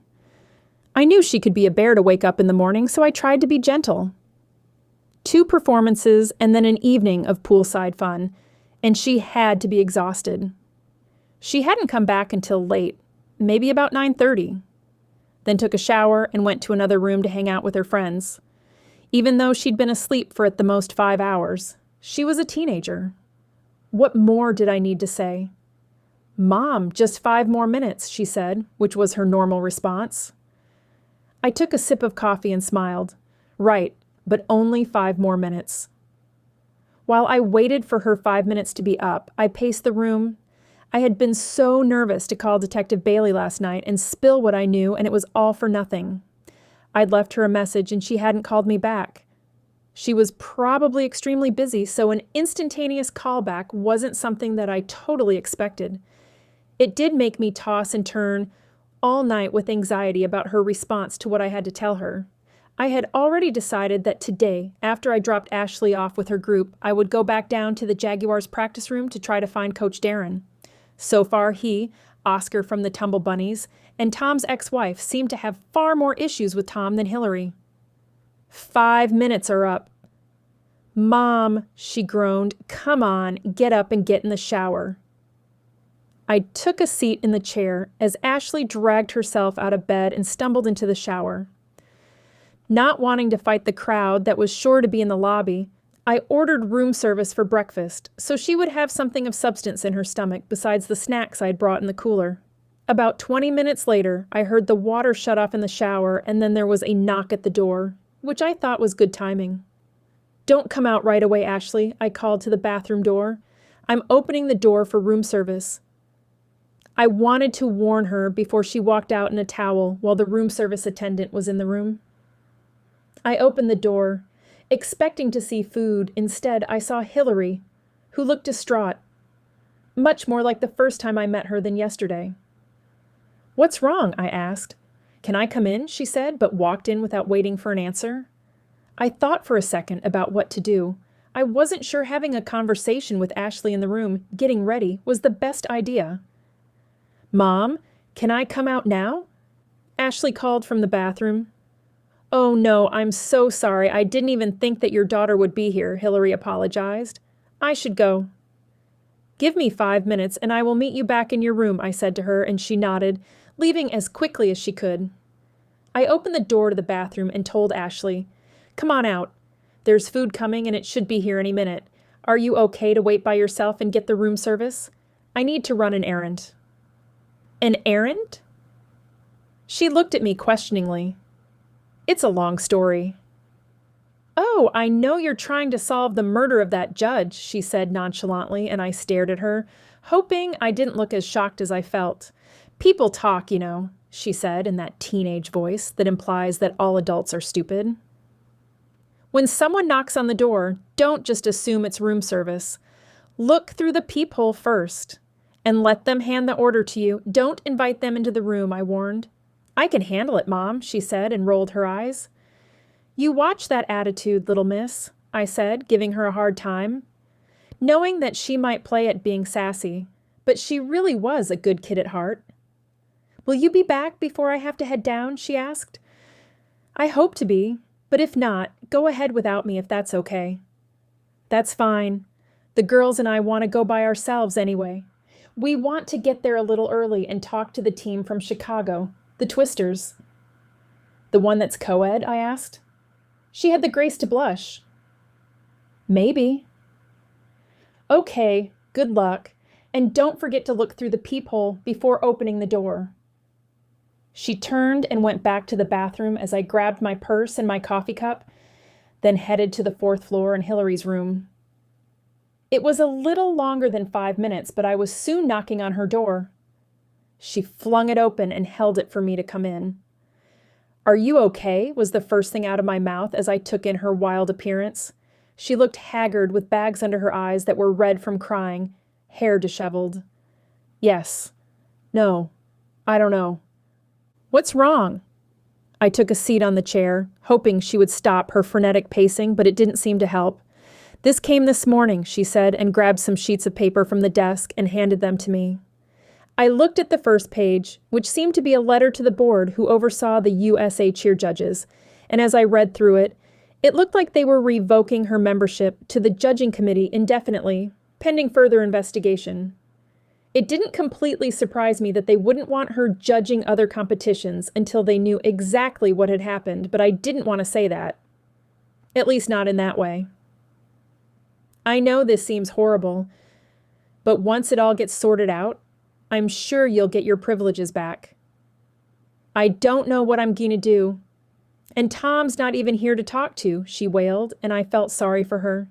I knew she could be a bear to wake up in the morning, so I tried to be gentle. 2 performances and then an evening of poolside fun, and she had to be exhausted. She hadn't come back until late, maybe about 9:30. then took a shower and went to another room to hang out with her friends. Even though she'd been asleep for at the most 5 hours, she was a teenager. What more did I need to say? "Mom, just 5 more minutes," she said, which was her normal response. I took a sip of coffee and smiled. Right, but only 5 more minutes. While I waited for her 5 minutes to be up, I paced the room. I had been so nervous to call Detective Bailey last night and spill what I knew, and it was all for nothing. I'd left her a message and she hadn't called me back. She was probably extremely busy, so an instantaneous callback wasn't something that I totally expected. It did make me toss and turn all night with anxiety about her response to what I had to tell her. I had already decided that today, after I dropped Ashley off with her group, I would go back down to the Jaguars practice room to try to find Coach Darren. So far, he, Oscar from the Tumble Bunnies, and Tom's ex-wife seemed to have far more issues with Tom than Hillary. 5 minutes are up. "Mom," she groaned, "come on, get up and get in the shower." I took a seat in the chair as Ashley dragged herself out of bed and stumbled into the shower. Not wanting to fight the crowd that was sure to be in the lobby, I ordered room service for breakfast so she would have something of substance in her stomach besides the snacks I'd brought in the cooler. About 20 minutes later, I heard the water shut off in the shower, and then there was a knock at the door, which I thought was good timing. "Don't come out right away, Ashley," I called to the bathroom door. "I'm opening the door for room service." I wanted to warn her before she walked out in a towel while the room service attendant was in the room. I opened the door, expecting to see food. Instead, I saw Hillary, who looked distraught, much more like the first time I met her than yesterday. "What's wrong?" I asked. "Can I come in?" she said, but walked in without waiting for an answer. I thought for a second about what to do. I wasn't sure having a conversation with Ashley in the room, getting ready, was the best idea. "Mom, can I come out now?" Ashley called from the bathroom. "Oh no, I'm so sorry. I didn't even think that your daughter would be here," Hillary apologized. "I should go." "Give me 5 minutes and I will meet you back in your room," I said to her, and she nodded, leaving as quickly as she could. I opened the door to the bathroom and told Ashley, "Come on out. There's food coming and it should be here any minute. Are you okay to wait by yourself and get the room service? I need to run an errand." "An errand?" She looked at me questioningly. "It's a long story." "Oh, I know you're trying to solve the murder of that judge," she said nonchalantly, and I stared at her, hoping I didn't look as shocked as I felt. "People talk, you know," she said in that teenage voice that implies that all adults are stupid. When someone knocks on the door, don't just assume it's room service. Look through the peephole first, and let them hand the order to you. Don't invite them into the room, I warned. "I can handle it, Mom," she said and rolled her eyes. "You watch that attitude, little miss," I said, giving her a hard time, knowing that she might play at being sassy, but she really was a good kid at heart. "Will you be back before I have to head down?" she asked. "I hope to be, but if not, go ahead without me if that's okay." "That's fine. The girls and I want to go by ourselves anyway. We want to get there a little early and talk to the team from Chicago, the Twisters." "The one that's co-ed?" I asked. She had the grace to blush. "Maybe." "Okay, good luck, and don't forget to look through the peephole before opening the door." She turned and went back to the bathroom as I grabbed my purse and my coffee cup, then headed to the 4th floor in Hillary's room. It was a little longer than 5 minutes, but I was soon knocking on her door. She flung it open and held it for me to come in. "Are you okay?" was the first thing out of my mouth as I took in her wild appearance. She looked haggard with bags under her eyes that were red from crying, hair disheveled. "Yes. No. I don't know." "What's wrong?" I took a seat on the chair, hoping she would stop her frenetic pacing, but it didn't seem to help. "This came this morning," she said, and grabbed some sheets of paper from the desk and handed them to me. I looked at the first page, which seemed to be a letter to the board who oversaw the USA cheer judges, and as I read through it, it looked like they were revoking her membership to the judging committee indefinitely, pending further investigation. It didn't completely surprise me that they wouldn't want her judging other competitions until they knew exactly what had happened, but I didn't want to say that. At least not in that way. I know this seems horrible, but once it all gets sorted out, I'm sure you'll get your privileges back. I don't know what I'm going to do. And Tom's not even here to talk to, she wailed, and I felt sorry for her.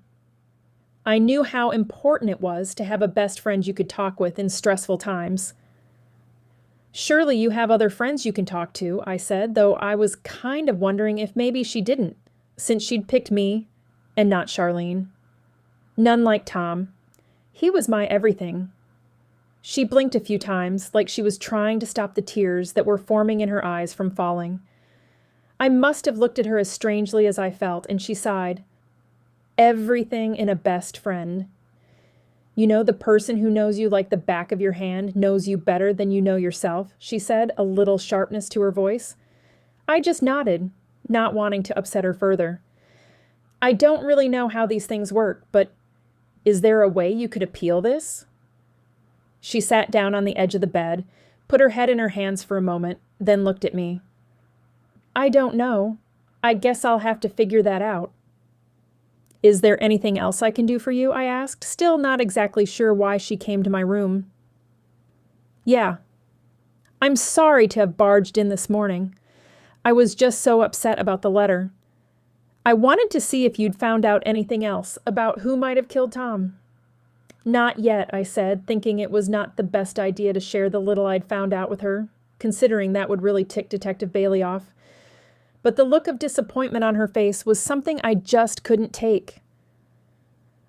I knew how important it was to have a best friend you could talk with in stressful times. Surely you have other friends you can talk to, I said, though I was kind of wondering if maybe she didn't, since she'd picked me and not Charlene. None like Tom. He was my everything. She blinked a few times, like she was trying to stop the tears that were forming in her eyes from falling. I must have looked at her as strangely as I felt, and she sighed. Everything in a best friend. You know, the person who knows you like the back of your hand knows you better than you know yourself, she said, a little sharpness to her voice. I just nodded, not wanting to upset her further. I don't really know how these things work, but is there a way you could appeal this? She sat down on the edge of the bed, put her head in her hands for a moment, then looked at me. I don't know. I guess I'll have to figure that out. Is there anything else I can do for you? I asked, still not exactly sure why she came to my room. Yeah. I'm sorry to have barged in this morning. I was just so upset about the letter. I wanted to see if you'd found out anything else about who might have killed Tom. Not yet, I said, thinking it was not the best idea to share the little I'd found out with her, considering that would really tick Detective Bailey off. But the look of disappointment on her face was something I just couldn't take.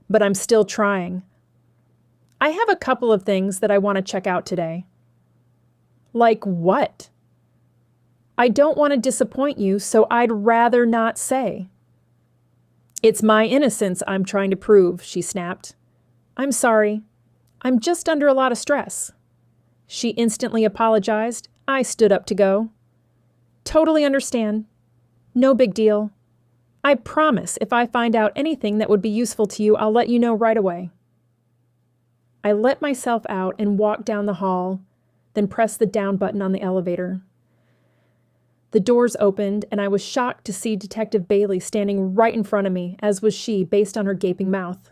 But I'm still trying. I have a couple of things that I want to check out today. Like what? I don't want to disappoint you, so I'd rather not say. It's my innocence I'm trying to prove, she snapped. I'm sorry. I'm just under a lot of stress. She instantly apologized. I stood up to go. Totally understand. No big deal. I promise if I find out anything that would be useful to you, I'll let you know right away. I let myself out and walked down the hall, then pressed the down button on the elevator. The doors opened, and I was shocked to see Detective Bailey standing right in front of me, as was she, based on her gaping mouth.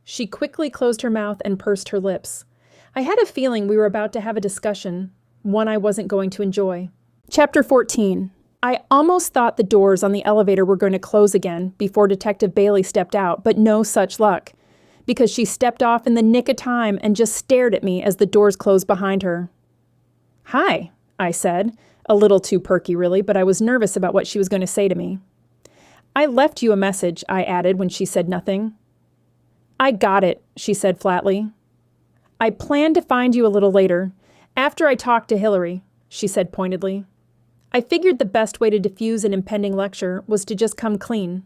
She quickly closed her mouth and pursed her lips. I had a feeling we were about to have a discussion, one I wasn't going to enjoy. Chapter 14. I almost thought the doors on the elevator were going to close again before Detective Bailey stepped out, but no such luck, because she stepped off in the nick of time and just stared at me as the doors closed behind her. Hi, I said, a little too perky really, but I was nervous about what she was going to say to me. I left you a message, I added when she said nothing. I got it, she said flatly. I plan to find you a little later, after I talk to Hillary, she said pointedly. I figured the best way to diffuse an impending lecture was to just come clean.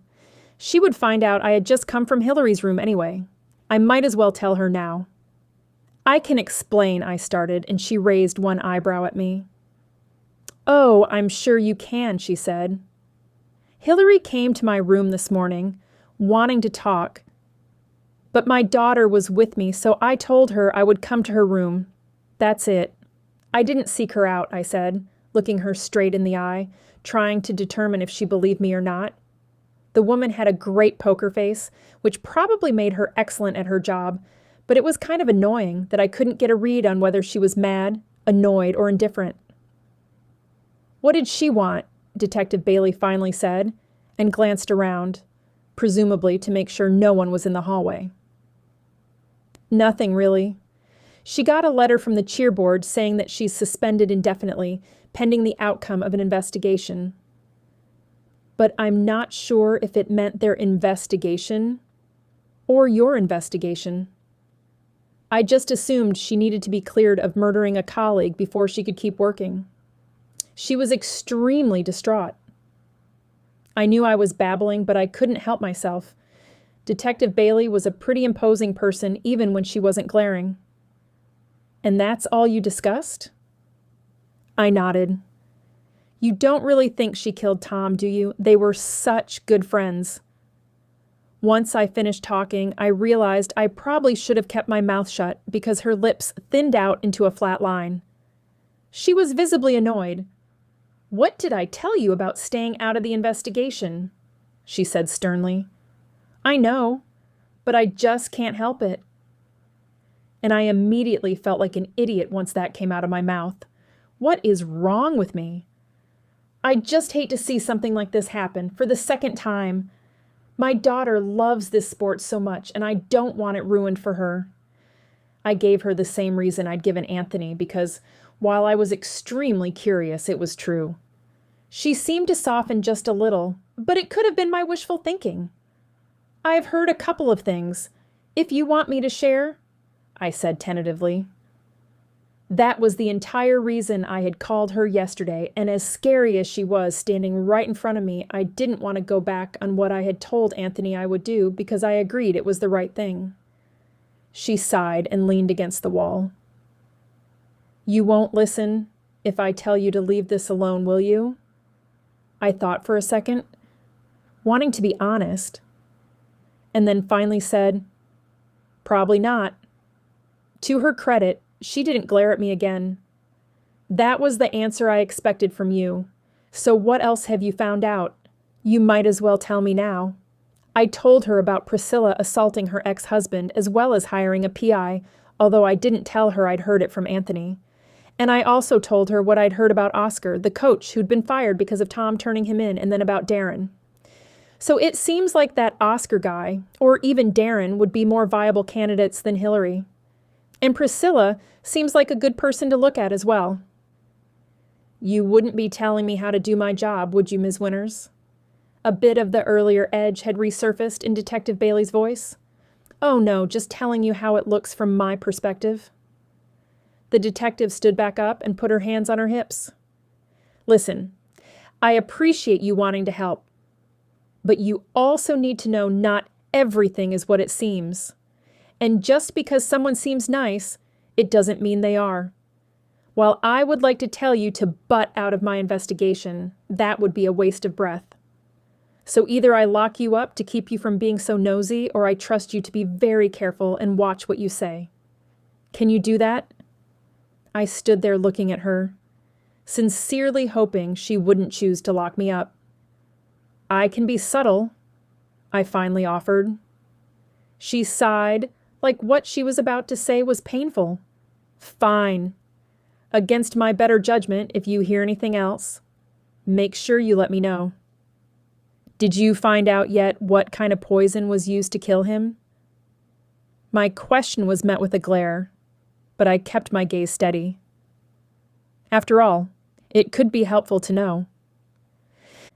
She would find out I had just come from Hillary's room anyway. I might as well tell her now. I can explain, I started, and she raised one eyebrow at me. Oh, I'm sure you can, she said. Hillary came to my room this morning, wanting to talk, but my daughter was with me, so I told her I would come to her room. That's it. I didn't seek her out, I said, looking her straight in the eye, trying to determine if she believed me or not. The woman had a great poker face, which probably made her excellent at her job, but it was kind of annoying that I couldn't get a read on whether she was mad, annoyed, or indifferent. What did she want? Detective Bailey finally said, and glanced around, presumably to make sure no one was in the hallway. Nothing, really. She got a letter from the cheer board saying that she's suspended indefinitely, pending the outcome of an investigation. But I'm not sure if it meant their investigation or your investigation. I just assumed she needed to be cleared of murdering a colleague before she could keep working. She was extremely distraught. I knew I was babbling, but I couldn't help myself. Detective Bailey was a pretty imposing person even when she wasn't glaring. And that's all you discussed? I nodded. You don't really think she killed Tom, do you? They were such good friends. Once I finished talking, I realized I probably should have kept my mouth shut because her lips thinned out into a flat line. She was visibly annoyed. "What did I tell you about staying out of the investigation?" she said sternly. "I know, but I just can't help it." And I immediately felt like an idiot once that came out of my mouth. What is wrong with me? I just hate to see something like this happen for the second time. My daughter loves this sport so much, and I don't want it ruined for her. I gave her the same reason I'd given Anthony because, while I was extremely curious, it was true. She seemed to soften just a little, but it could have been my wishful thinking. "I've heard a couple of things. If you want me to share," I said tentatively. That was the entire reason I had called her yesterday, and as scary as she was standing right in front of me, I didn't want to go back on what I had told Anthony I would do because I agreed it was the right thing. She sighed and leaned against the wall. "You won't listen if I tell you to leave this alone, will you?" I thought for a second, wanting to be honest, and then finally said, "Probably not." To her credit, she didn't glare at me again. "That was the answer I expected from you. So what else have you found out? You might as well tell me now." I told her about Priscilla assaulting her ex-husband as well as hiring a PI, although I didn't tell her I'd heard it from Anthony. And I also told her what I'd heard about Oscar, the coach who'd been fired because of Tom turning him in, and then about Darren. So it seems like that Oscar guy, or even Darren, would be more viable candidates than Hillary. And Priscilla seems like a good person to look at as well. "You wouldn't be telling me how to do my job, would you, Ms. Winters?" A bit of the earlier edge had resurfaced in Detective Bailey's voice. "Oh no, just telling you how it looks from my perspective." The detective stood back up and put her hands on her hips. "Listen, I appreciate you wanting to help, but you also need to know not everything is what it seems. And just because someone seems nice, it doesn't mean they are. While I would like to tell you to butt out of my investigation, that would be a waste of breath. So either I lock you up to keep you from being so nosy, or I trust you to be very careful and watch what you say. Can you do that?" I stood there looking at her, sincerely hoping she wouldn't choose to lock me up. "I can be subtle," I finally offered. She sighed, like what she was about to say was painful. "Fine. Against my better judgment, if you hear anything else, make sure you let me know." "Did you find out yet what kind of poison was used to kill him?" My question was met with a glare, but I kept my gaze steady. After all, it could be helpful to know.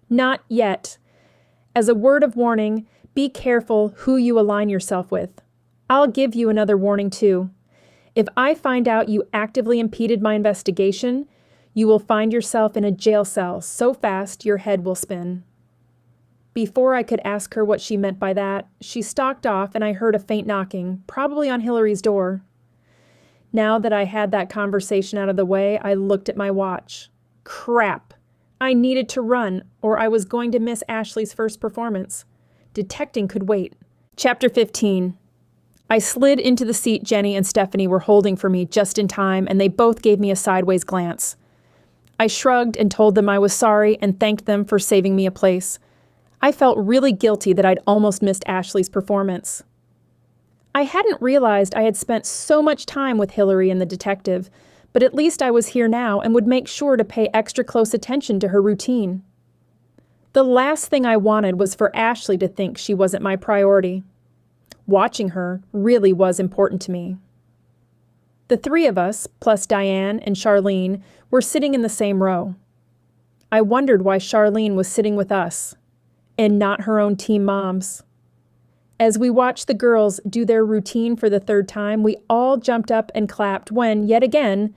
"Not yet. As a word of warning, be careful who you align yourself with. I'll give you another warning too. If I find out you actively impeded my investigation, you will find yourself in a jail cell so fast your head will spin." Before I could ask her what she meant by that, she stalked off and I heard a faint knocking, probably on Hillary's door. Now that I had that conversation out of the way, I looked at my watch. Crap! I needed to run, or I was going to miss Ashley's first performance. Detecting could wait. Chapter 15. I slid into the seat Jenny and Stephanie were holding for me just in time, and they both gave me a sideways glance. I shrugged and told them I was sorry and thanked them for saving me a place. I felt really guilty that I'd almost missed Ashley's performance. I hadn't realized I had spent so much time with Hillary and the detective, but at least I was here now and would make sure to pay extra close attention to her routine. The last thing I wanted was for Ashley to think she wasn't my priority. Watching her really was important to me. The three of us, plus Diane and Charlene, were sitting in the same row. I wondered why Charlene was sitting with us, and not her own team moms. As we watched the girls do their routine for the third time, we all jumped up and clapped when, yet again,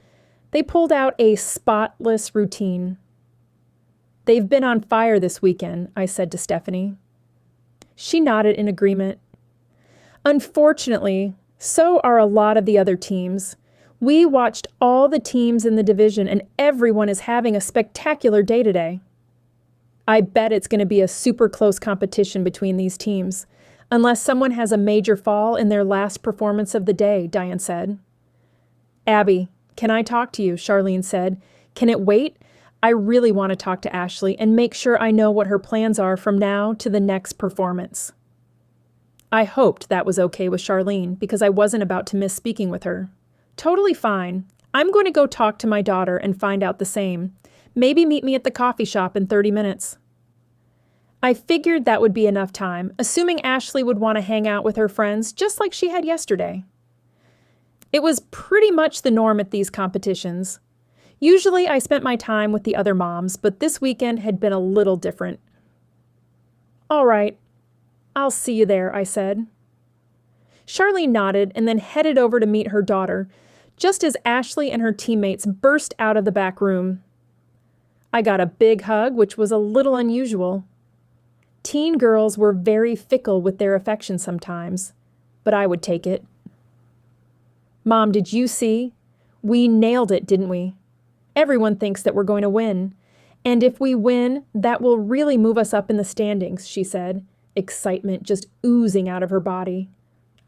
they pulled out a spotless routine. "They've been on fire this weekend," I said to Stephanie. She nodded in agreement. "Unfortunately, so are a lot of the other teams. We watched all the teams in the division, and everyone is having a spectacular day today. I bet it's going to be a super close competition between these teams. Unless someone has a major fall in their last performance of the day, Diane said. Abby, can I talk to you? Charlene said. Can it wait? I really want to talk to Ashley and make sure I know what her plans are from now to the next performance. I hoped that was okay with Charlene because I wasn't about to miss speaking with her. Totally fine. I'm going to go talk to my daughter and find out the same. Maybe meet me at the coffee shop in 30 minutes. I figured that would be enough time, assuming Ashley would want to hang out with her friends just like she had yesterday. It was pretty much the norm at these competitions. Usually I spent my time with the other moms, but this weekend had been a little different. All right, I'll see you there, I said. Charlene nodded and then headed over to meet her daughter, just as Ashley and her teammates burst out of the back room. I got a big hug, which was a little unusual. Teen girls were very fickle with their affection sometimes, but I would take it. Mom, did you see? We nailed it, didn't we? Everyone thinks that we're going to win. And if we win, that will really move us up in the standings, she said, excitement just oozing out of her body.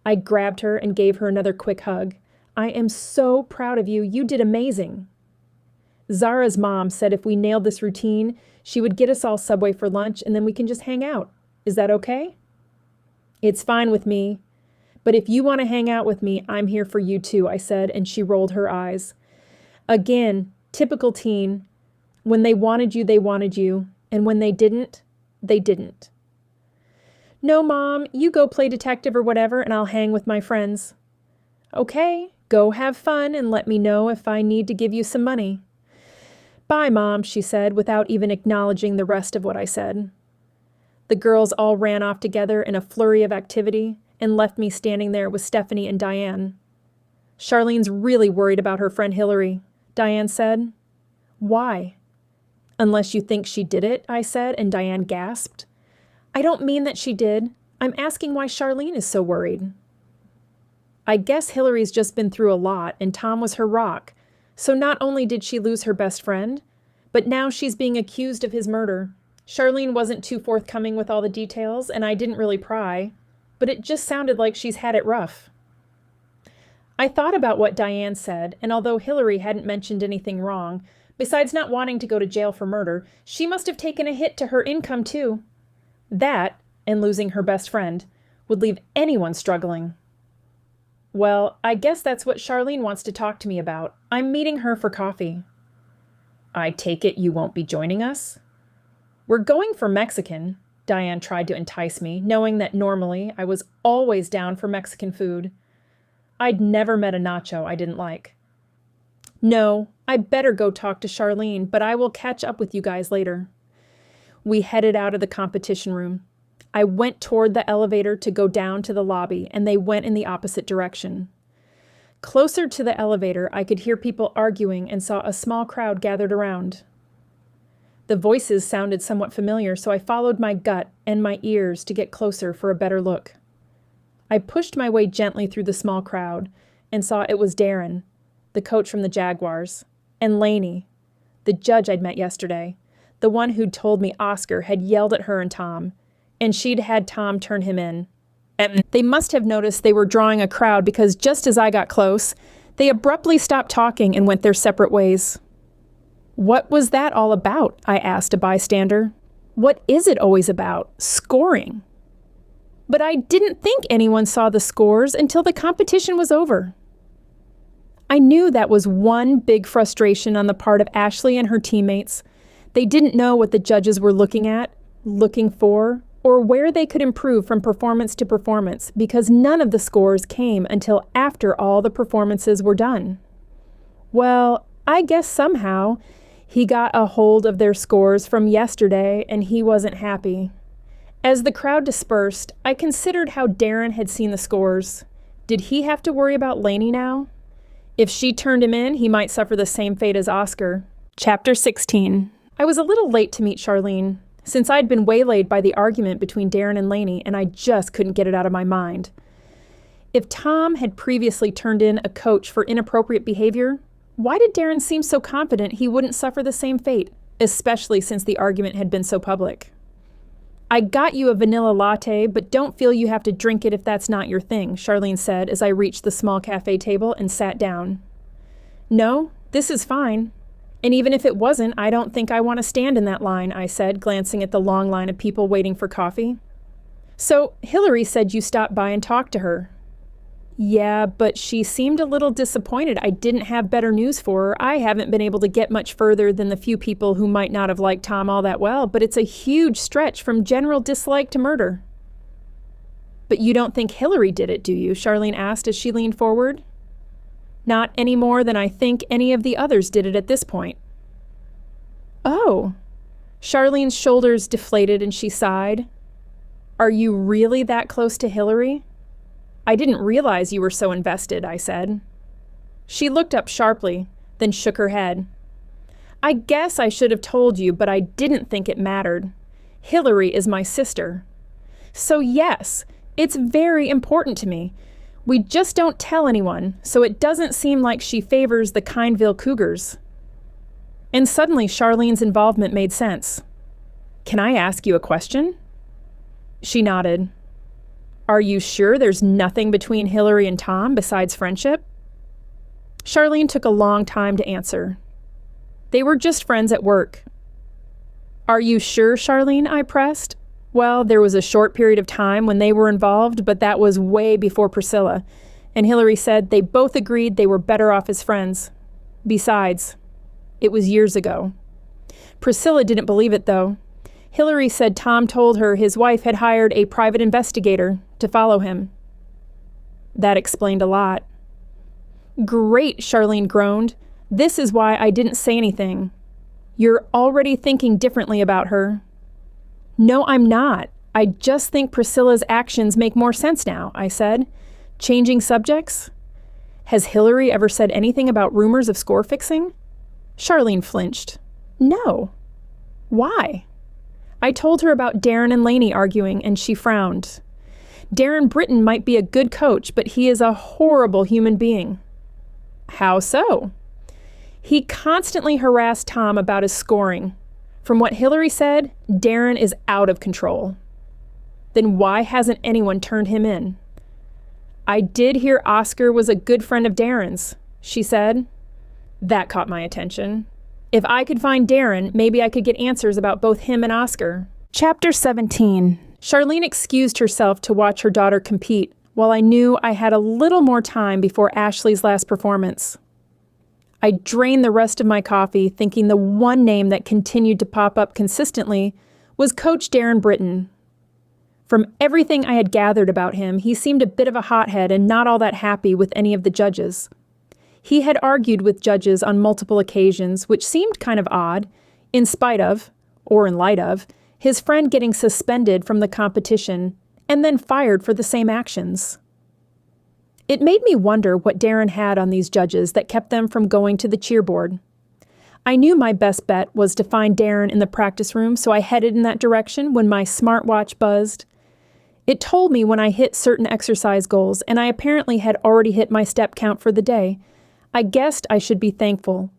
I grabbed her and gave her another quick hug. I am so proud of you. You did amazing. Zara's mom said if we nailed this routine, she would get us all Subway for lunch and then we can just hang out. Is that okay? It's fine with me. But if you want to hang out with me, I'm here for you too, I said, and she rolled her eyes. Again, typical teen. When they wanted you, and when they didn't, they didn't. No, Mom, you go play detective or whatever, and I'll hang with my friends. Okay, go have fun and let me know if I need to give you some money. Bye, Mom, she said, without even acknowledging the rest of what I said. The girls all ran off together in a flurry of activity and left me standing there with Stephanie and Diane. Charlene's really worried about her friend Hillary, Diane said. Why? Unless you think she did it, I said, and Diane gasped. I don't mean that she did. I'm asking why Charlene is so worried. I guess Hillary's just been through a lot, and Tom was her rock. So not only did she lose her best friend, but now she's being accused of his murder. Charlene wasn't too forthcoming with all the details, and I didn't really pry, but it just sounded like she's had it rough. I thought about what Diane said, and although Hillary hadn't mentioned anything wrong, besides not wanting to go to jail for murder, she must have taken a hit to her income too. That, and losing her best friend, would leave anyone struggling. Well, I guess that's what Charlene wants to talk to me about. I'm meeting her for coffee. I take it you won't be joining us? We're going for Mexican, Diane tried to entice me, knowing that normally I was always down for Mexican food. I'd never met a nacho I didn't like. No, I better go talk to Charlene, but I will catch up with you guys later. We headed out of the competition room. I went toward the elevator to go down to the lobby, and they went in the opposite direction. Closer to the elevator, I could hear people arguing and saw a small crowd gathered around. The voices sounded somewhat familiar, so I followed my gut and my ears to get closer for a better look. I pushed my way gently through the small crowd and saw it was Darren, the coach from the Jaguars, and Lainey, the judge I'd met yesterday, the one who'd told me Oscar had yelled at her and Tom, and she'd had Tom turn him in. And they must have noticed they were drawing a crowd because just as I got close, they abruptly stopped talking and went their separate ways. What was that all about? I asked a bystander. What is it always about? Scoring. But I didn't think anyone saw the scores until the competition was over. I knew that was one big frustration on the part of Ashley and her teammates. They didn't know what the judges were looking at, looking for, or where they could improve from performance to performance because none of the scores came until after all the performances were done. Well, I guess somehow he got a hold of their scores from yesterday and he wasn't happy. As the crowd dispersed, I considered how Darren had seen the scores. Did he have to worry about Lainey now? If she turned him in, he might suffer the same fate as Oscar. Chapter 16. I was a little late to meet Charlene, since I'd been waylaid by the argument between Darren and Lainey, and I just couldn't get it out of my mind. If Tom had previously turned in a coach for inappropriate behavior, why did Darren seem so confident he wouldn't suffer the same fate, especially since the argument had been so public? I got you a vanilla latte, but don't feel you have to drink it if that's not your thing, Charlene said as I reached the small cafe table and sat down. No, this is fine. And even if it wasn't, I don't think I want to stand in that line, I said, glancing at the long line of people waiting for coffee. So, Hillary said you stopped by and talked to her. Yeah, but she seemed a little disappointed I didn't have better news for her. I haven't been able to get much further than the few people who might not have liked Tom all that well, but it's a huge stretch from general dislike to murder. But you don't think Hillary did it, do you? Charlene asked as she leaned forward. Not any more than I think any of the others did it at this point. Oh. Charlene's shoulders deflated and she sighed. Are you really that close to Hillary? I didn't realize you were so invested, I said. She looked up sharply, then shook her head. I guess I should have told you, but I didn't think it mattered. Hillary is my sister. So yes, it's very important to me. We just don't tell anyone, so it doesn't seem like she favors the Kindville Cougars. And suddenly Charlene's involvement made sense. Can I ask you a question? She nodded. Are you sure there's nothing between Hillary and Tom besides friendship? Charlene took a long time to answer. They were just friends at work. Are you sure, Charlene? I pressed. Well, there was a short period of time when they were involved, but that was way before Priscilla, and Hillary said they both agreed they were better off as friends. Besides, it was years ago. Priscilla didn't believe it, though. Hillary said Tom told her his wife had hired a private investigator to follow him. That explained a lot. Great, Charlene groaned. This is why I didn't say anything. You're already thinking differently about her. No, I'm not. I just think Priscilla's actions make more sense now, I said, changing subjects. Has Hillary ever said anything about rumors of score fixing? Charlene flinched. No. Why? I told her about Darren and Lainey arguing, and she frowned. Darren Britton might be a good coach, but he is a horrible human being. How so? He constantly harassed Tom about his scoring. From what Hillary said, Darren is out of control. Then why hasn't anyone turned him in? I did hear Oscar was a good friend of Darren's, she said. That caught my attention. If I could find Darren, maybe I could get answers about both him and Oscar. Chapter 17. Charlene excused herself to watch her daughter compete, while I knew I had a little more time before Ashley's last performance. I drained the rest of my coffee, thinking the one name that continued to pop up consistently was Coach Darren Britton. From everything I had gathered about him, he seemed a bit of a hothead and not all that happy with any of the judges. He had argued with judges on multiple occasions, which seemed kind of odd, in spite of, or in light of, his friend getting suspended from the competition and then fired for the same actions. It made me wonder what Darren had on these judges that kept them from going to the cheerboard. I knew my best bet was to find Darren in the practice room, so I headed in that direction when my smartwatch buzzed. It told me when I hit certain exercise goals, and I apparently had already hit my step count for the day. I guessed I should be thankful.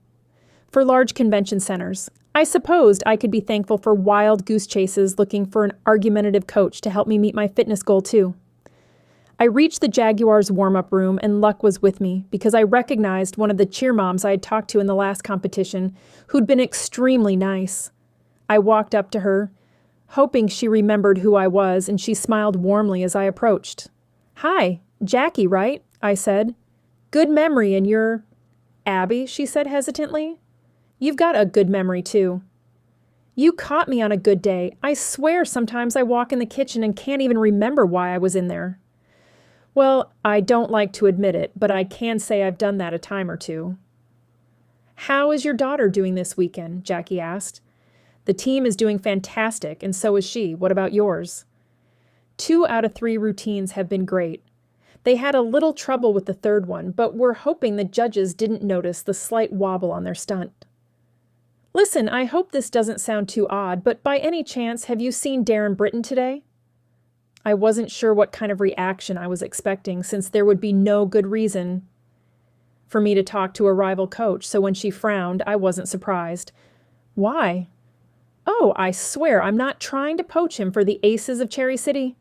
For large convention centers, I supposed I could be thankful for wild goose chases looking for an argumentative coach to help me meet my fitness goal too. I reached the Jaguars warm-up room and luck was with me because I recognized one of the cheer moms I had talked to in the last competition who'd been extremely nice. I walked up to her, hoping she remembered who I was, and she smiled warmly as I approached. Hi, Jackie, right? I said. Good memory, and you're... Abby, she said hesitantly. You've got a good memory, too. You caught me on a good day. I swear sometimes I walk in the kitchen and can't even remember why I was in there. Well, I don't like to admit it, but I can say I've done that a time or two. How is your daughter doing this weekend? Jackie asked. The team is doing fantastic, and so is she. What about yours? 2 out of 3 routines have been great. They had a little trouble with the third one, but we're hoping the judges didn't notice the slight wobble on their stunt. Listen, I hope this doesn't sound too odd, but by any chance, have you seen Darren Britton today? I wasn't sure what kind of reaction I was expecting, since there would be no good reason for me to talk to a rival coach, so when she frowned, I wasn't surprised. Why? Oh, I swear I'm not trying to poach him for the aces of Cherry City.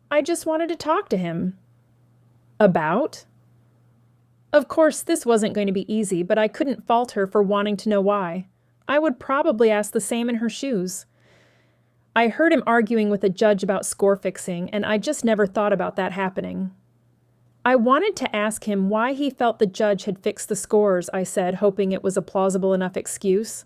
I just wanted to talk to him. About? Of course, this wasn't going to be easy, but I couldn't fault her for wanting to know why. I would probably ask the same in her shoes. I heard him arguing with a judge about score fixing, and I just never thought about that happening. I wanted to ask him why he felt the judge had fixed the scores, I said, hoping it was a plausible enough excuse.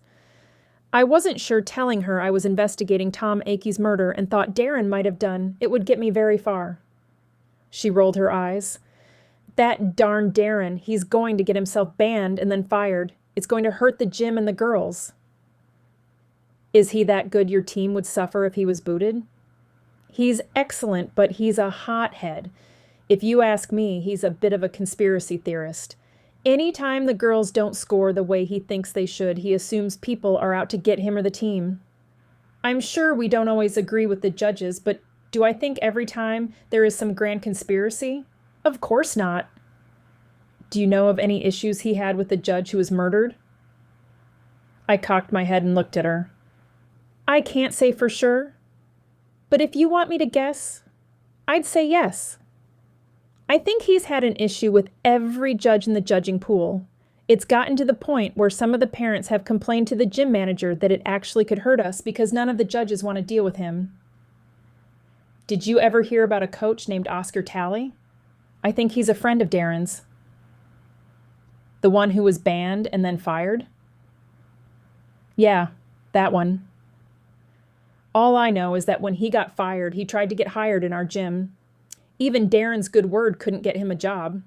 I wasn't sure telling her I was investigating Tom Akey's murder and thought Darren might have done. It would get me very far. She rolled her eyes. That darn Darren, he's going to get himself banned and then fired. It's going to hurt the gym and the girls. Is he that good your team would suffer if he was booted? He's excellent, but he's a hothead. If you ask me, he's a bit of a conspiracy theorist. Anytime the girls don't score the way he thinks they should, he assumes people are out to get him or the team. I'm sure we don't always agree with the judges, but do I think every time there is some grand conspiracy? Of course not. Do you know of any issues he had with the judge who was murdered? I cocked my head and looked at her. I can't say for sure, but if you want me to guess, I'd say yes. I think he's had an issue with every judge in the judging pool. It's gotten to the point where some of the parents have complained to the gym manager that it actually could hurt us because none of the judges want to deal with him. Did you ever hear about a coach named Oscar Talley? I think he's a friend of Darren's. The one who was banned and then fired? Yeah, that one. All I know is that when he got fired, he tried to get hired in our gym. Even Darren's good word couldn't get him a job.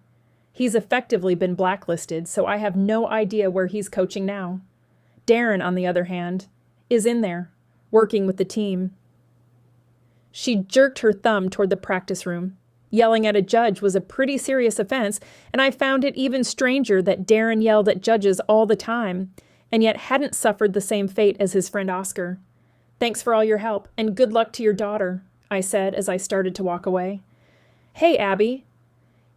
He's effectively been blacklisted, so I have no idea where he's coaching now. Darren, on the other hand, is in there, working with the team. She jerked her thumb toward the practice room. Yelling at a judge was a pretty serious offense, and I found it even stranger that Darren yelled at judges all the time, and yet hadn't suffered the same fate as his friend Oscar. Thanks for all your help, and good luck to your daughter, I said as I started to walk away. Hey, Abby.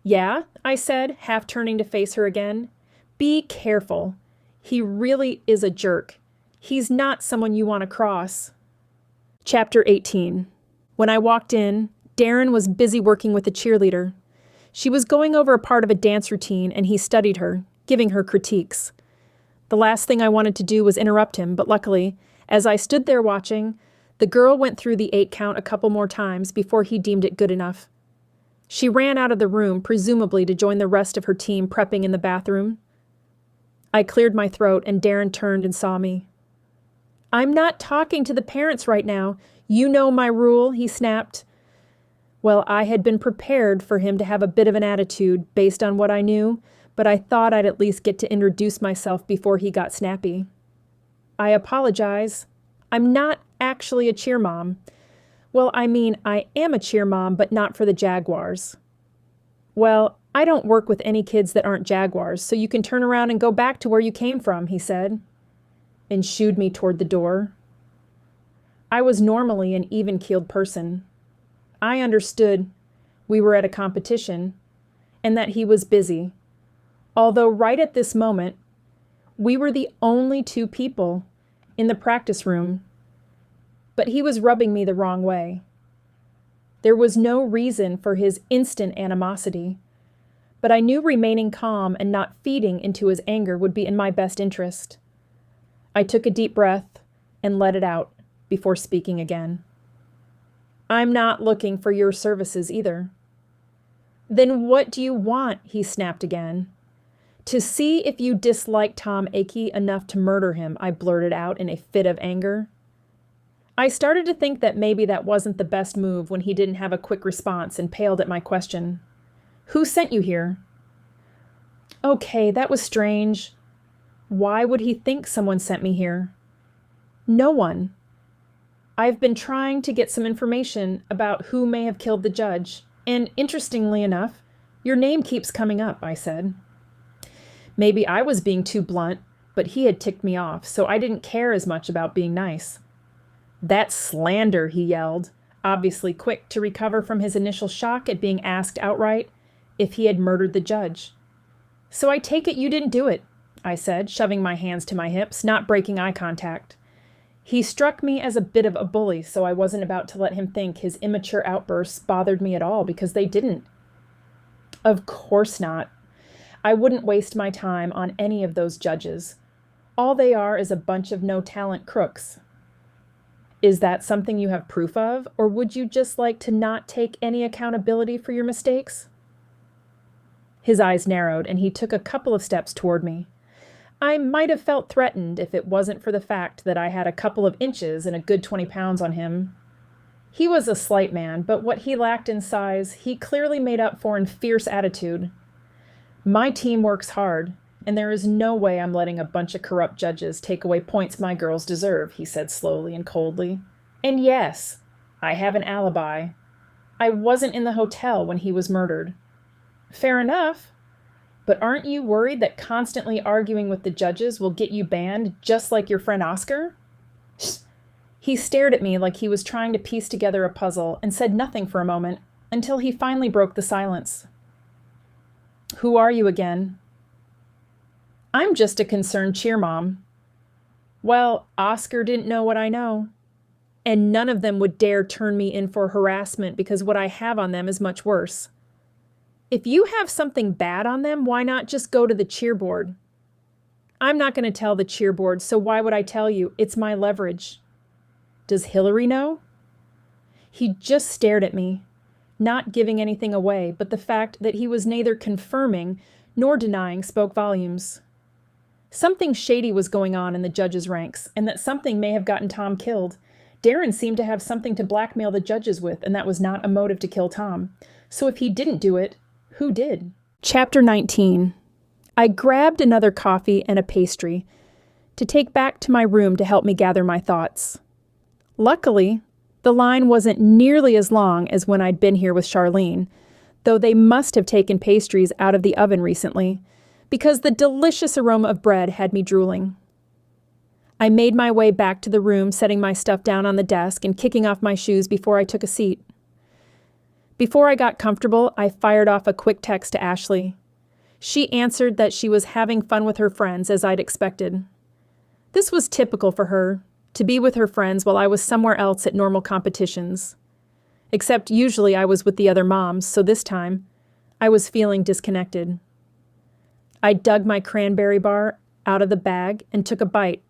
Yeah, I said, half turning to face her again. Be careful. He really is a jerk. He's not someone you want to cross. Chapter 18. When I walked in, Darren was busy working with a cheerleader. She was going over a part of a dance routine, and he studied her, giving her critiques. The last thing I wanted to do was interrupt him, but luckily, as I stood there watching, the girl went through the 8 count a couple more times before he deemed it good enough. She ran out of the room, presumably to join the rest of her team prepping in the bathroom. I cleared my throat, and Darren turned and saw me. I'm not talking to the parents right now. You know my rule, he snapped. Well, I had been prepared for him to have a bit of an attitude based on what I knew, but I thought I'd at least get to introduce myself before he got snappy. I apologize. I'm not actually a cheer mom. Well, I mean, I am a cheer mom, but not for the Jaguars. Well, I don't work with any kids that aren't Jaguars, so you can turn around and go back to where you came from, he said, and shooed me toward the door. I was normally an even-keeled person. I understood we were at a competition and that he was busy, although right at this moment, we were the only 2 people in the practice room, but he was rubbing me the wrong way. There was no reason for his instant animosity, but I knew remaining calm and not feeding into his anger would be in my best interest. I took a deep breath and let it out before speaking again. I'm not looking for your services either. Then what do you want? He snapped again. To see if you dislike Tom Akey enough to murder him, I blurted out in a fit of anger. I started to think that maybe that wasn't the best move when he didn't have a quick response and paled at my question. Who sent you here? Okay, that was strange. Why would he think someone sent me here? No one. I've been trying to get some information about who may have killed the judge, and interestingly enough, your name keeps coming up, I said. Maybe I was being too blunt, but he had ticked me off, so I didn't care as much about being nice. That's slander, he yelled, obviously quick to recover from his initial shock at being asked outright if he had murdered the judge. So I take it you didn't do it, I said, shoving my hands to my hips, not breaking eye contact. He struck me as a bit of a bully, so I wasn't about to let him think his immature outbursts bothered me at all, because they didn't. Of course not. I wouldn't waste my time on any of those judges. All they are is a bunch of no-talent crooks. Is that something you have proof of, or would you just like to not take any accountability for your mistakes? His eyes narrowed, and he took a couple of steps toward me. I might have felt threatened if it wasn't for the fact that I had a couple of inches and a good 20 pounds on him. He was a slight man, but what he lacked in size, he clearly made up for in fierce attitude. My team works hard, and there is no way I'm letting a bunch of corrupt judges take away points my girls deserve, he said slowly and coldly. And yes, I have an alibi. I wasn't in the hotel when he was murdered. Fair enough. But aren't you worried that constantly arguing with the judges will get you banned, just like your friend Oscar? He stared at me like he was trying to piece together a puzzle and said nothing for a moment, until he finally broke the silence. Who are you again? I'm just a concerned cheer mom. Well, Oscar didn't know what I know. And none of them would dare turn me in for harassment because what I have on them is much worse. If you have something bad on them, why not just go to the cheer board? I'm not going to tell the cheer board, so why would I tell you? It's my leverage. Does Hillary know? He just stared at me, not giving anything away, but the fact that he was neither confirming nor denying spoke volumes. Something shady was going on in the judges' ranks, and that something may have gotten Tom killed. Darren seemed to have something to blackmail the judges with, and that was not a motive to kill Tom. So if he didn't do it, who did? Chapter 19. I grabbed another coffee and a pastry to take back to my room to help me gather my thoughts. Luckily, the line wasn't nearly as long as when I'd been here with Charlene, though they must have taken pastries out of the oven recently, because the delicious aroma of bread had me drooling. I made my way back to the room, setting my stuff down on the desk and kicking off my shoes before I took a seat. Before I got comfortable, I fired off a quick text to Ashley. She answered that she was having fun with her friends, as I'd expected. This was typical for her, to be with her friends while I was somewhere else at normal competitions. Except usually I was with the other moms, so this time, I was feeling disconnected. I dug my cranberry bar out of the bag and took a bite,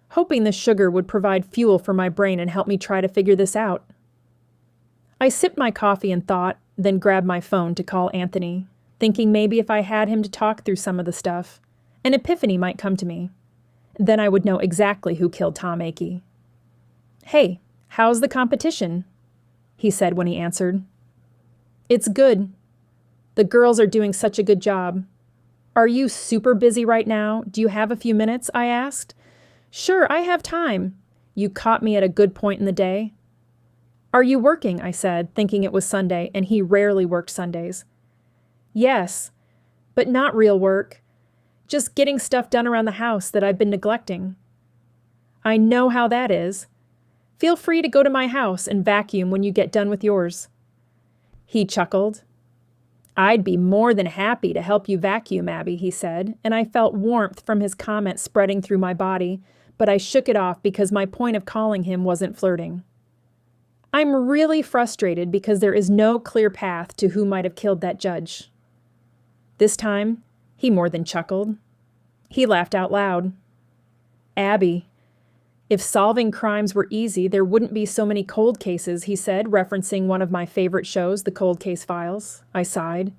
hoping the sugar would provide fuel for my brain and help me try to figure this out. I sipped my coffee and thought, then grabbed my phone to call Anthony, thinking maybe if I had him to talk through some of the stuff, an epiphany might come to me. Then I would know exactly who killed Tom Akey. "Hey, how's the competition?" he said when he answered. "It's good. The girls are doing such a good job." "Are you super busy right now? Do you have a few minutes?" I asked. "Sure, I have time. You caught me at a good point in the day." "Are you working?" I said, thinking it was Sunday, and he rarely worked Sundays. "Yes, but not real work. Just getting stuff done around the house that I've been neglecting." "I know how that is. Feel free to go to my house and vacuum when you get done with yours." He chuckled. "I'd be more than happy to help you vacuum, Abby," he said, and I felt warmth from his comment spreading through my body, but I shook it off because my point of calling him wasn't flirting. I'm really frustrated because there is no clear path to who might have killed that judge. This time, he more than chuckled. He laughed out loud. "Abby, if solving crimes were easy, there wouldn't be so many cold cases," he said, referencing one of my favorite shows, The Cold Case Files. I sighed.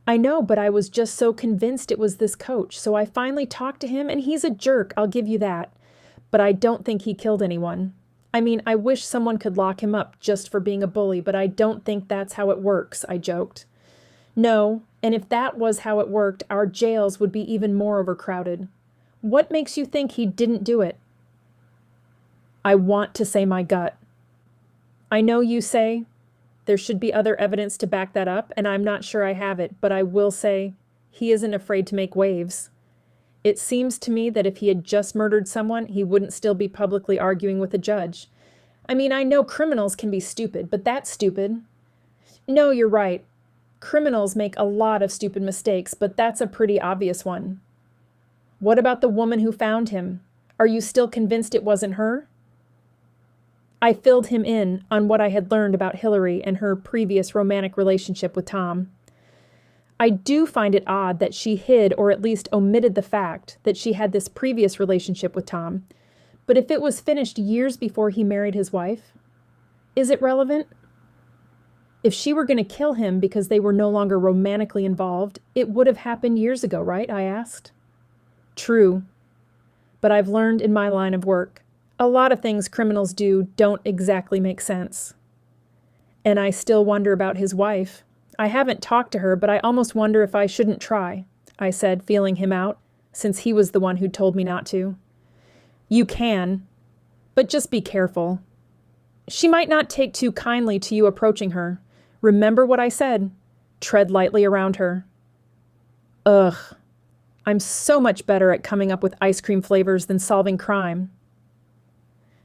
"I know, but I was just so convinced it was this coach, so I finally talked to him, and he's a jerk, I'll give you that. But I don't think he killed anyone. I mean, I wish someone could lock him up just for being a bully, but I don't think that's how it works," I joked. "No, and if that was how it worked, our jails would be even more overcrowded. What makes you think he didn't do it?" I want to say my gut. I know you say there should be other evidence to back that up, and I'm not sure I have it, but I will say he isn't afraid to make waves. It seems to me that if he had just murdered someone, he wouldn't still be publicly arguing with a judge. I mean, I know criminals can be stupid, but that's stupid. No, you're right. Criminals make a lot of stupid mistakes, but that's a pretty obvious one. What about the woman who found him? Are you still convinced it wasn't her? I filled him in on what I had learned about Hillary and her previous romantic relationship with Tom. I do find it odd that she hid or at least omitted the fact that she had this previous relationship with Tom, but if it was finished years before he married his wife, is it relevant? If she were going to kill him because they were no longer romantically involved, it would have happened years ago, right? I asked. True. But I've learned in my line of work, a lot of things criminals do don't exactly make sense. And I still wonder about his wife. I haven't talked to her, but I almost wonder if I shouldn't try, I said, feeling him out, since he was the one who told me not to. You can, but just be careful. She might not take too kindly to you approaching her. Remember what I said. Tread lightly around her. Ugh. I'm so much better at coming up with ice cream flavors than solving crime.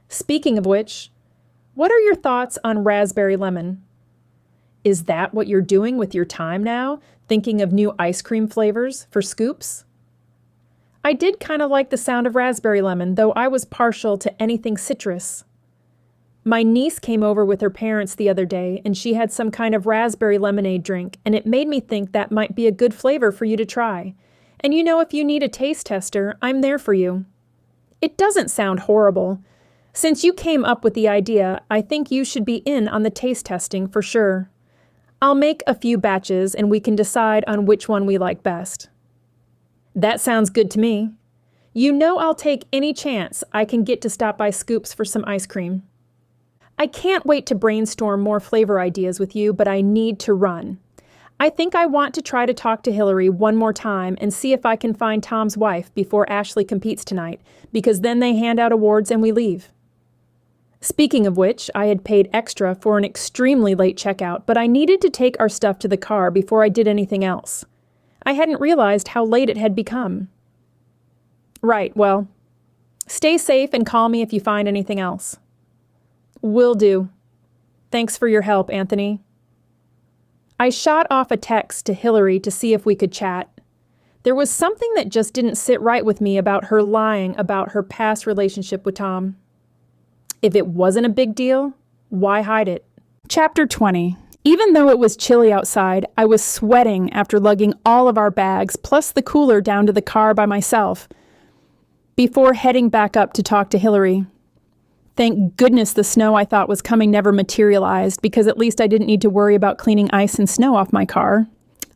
Speaking of which, what are your thoughts on raspberry lemon? Is that what you're doing with your time now, thinking of new ice cream flavors for scoops? I did kind of like the sound of raspberry lemon, though I was partial to anything citrus. My niece came over with her parents the other day, and she had some kind of raspberry lemonade drink, and it made me think that might be a good flavor for you to try. And you know, if you need a taste tester, I'm there for you. It doesn't sound horrible. Since you came up with the idea, I think you should be in on the taste testing for sure. I'll make a few batches and we can decide on which one we like best. That sounds good to me. You know I'll take any chance I can get to stop by Scoops for some ice cream. I can't wait to brainstorm more flavor ideas with you, but I need to run. I think I want to try to talk to Hillary one more time and see if I can find Tom's wife before Ashley competes tonight, because then they hand out awards and we leave. Speaking of which, I had paid extra for an extremely late checkout, but I needed to take our stuff to the car before I did anything else. I hadn't realized how late it had become. Right, well, stay safe and call me if you find anything else. Will do. Thanks for your help, Anthony. I shot off a text to Hillary to see if we could chat. There was something that just didn't sit right with me about her lying about her past relationship with Tom. If it wasn't a big deal, why hide it? Chapter 20. Even though it was chilly outside, I was sweating after lugging all of our bags, plus the cooler, down to the car by myself, before heading back up to talk to Hillary. Thank goodness the snow I thought was coming never materialized, because at least I didn't need to worry about cleaning ice and snow off my car.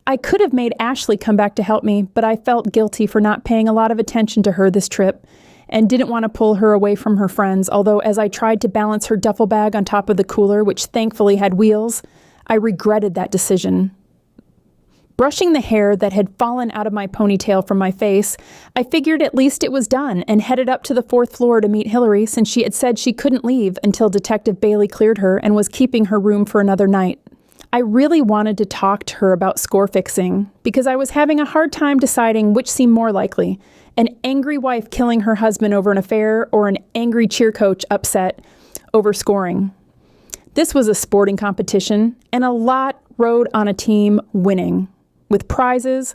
I could have made Ashley come back to help me, but I felt guilty for not paying a lot of attention to her this trip, and didn't want to pull her away from her friends, although as I tried to balance her duffel bag on top of the cooler, which thankfully had wheels, I regretted that decision. Brushing the hair that had fallen out of my ponytail from my face, I figured at least it was done and headed up to the 4th floor to meet Hillary, since she had said she couldn't leave until Detective Bailey cleared her and was keeping her room for another night. I really wanted to talk to her about score fixing, because I was having a hard time deciding which seemed more likely, an angry wife killing her husband over an affair or an angry cheer coach upset over scoring. This was a sporting competition, and a lot rode on a team winning, with prizes,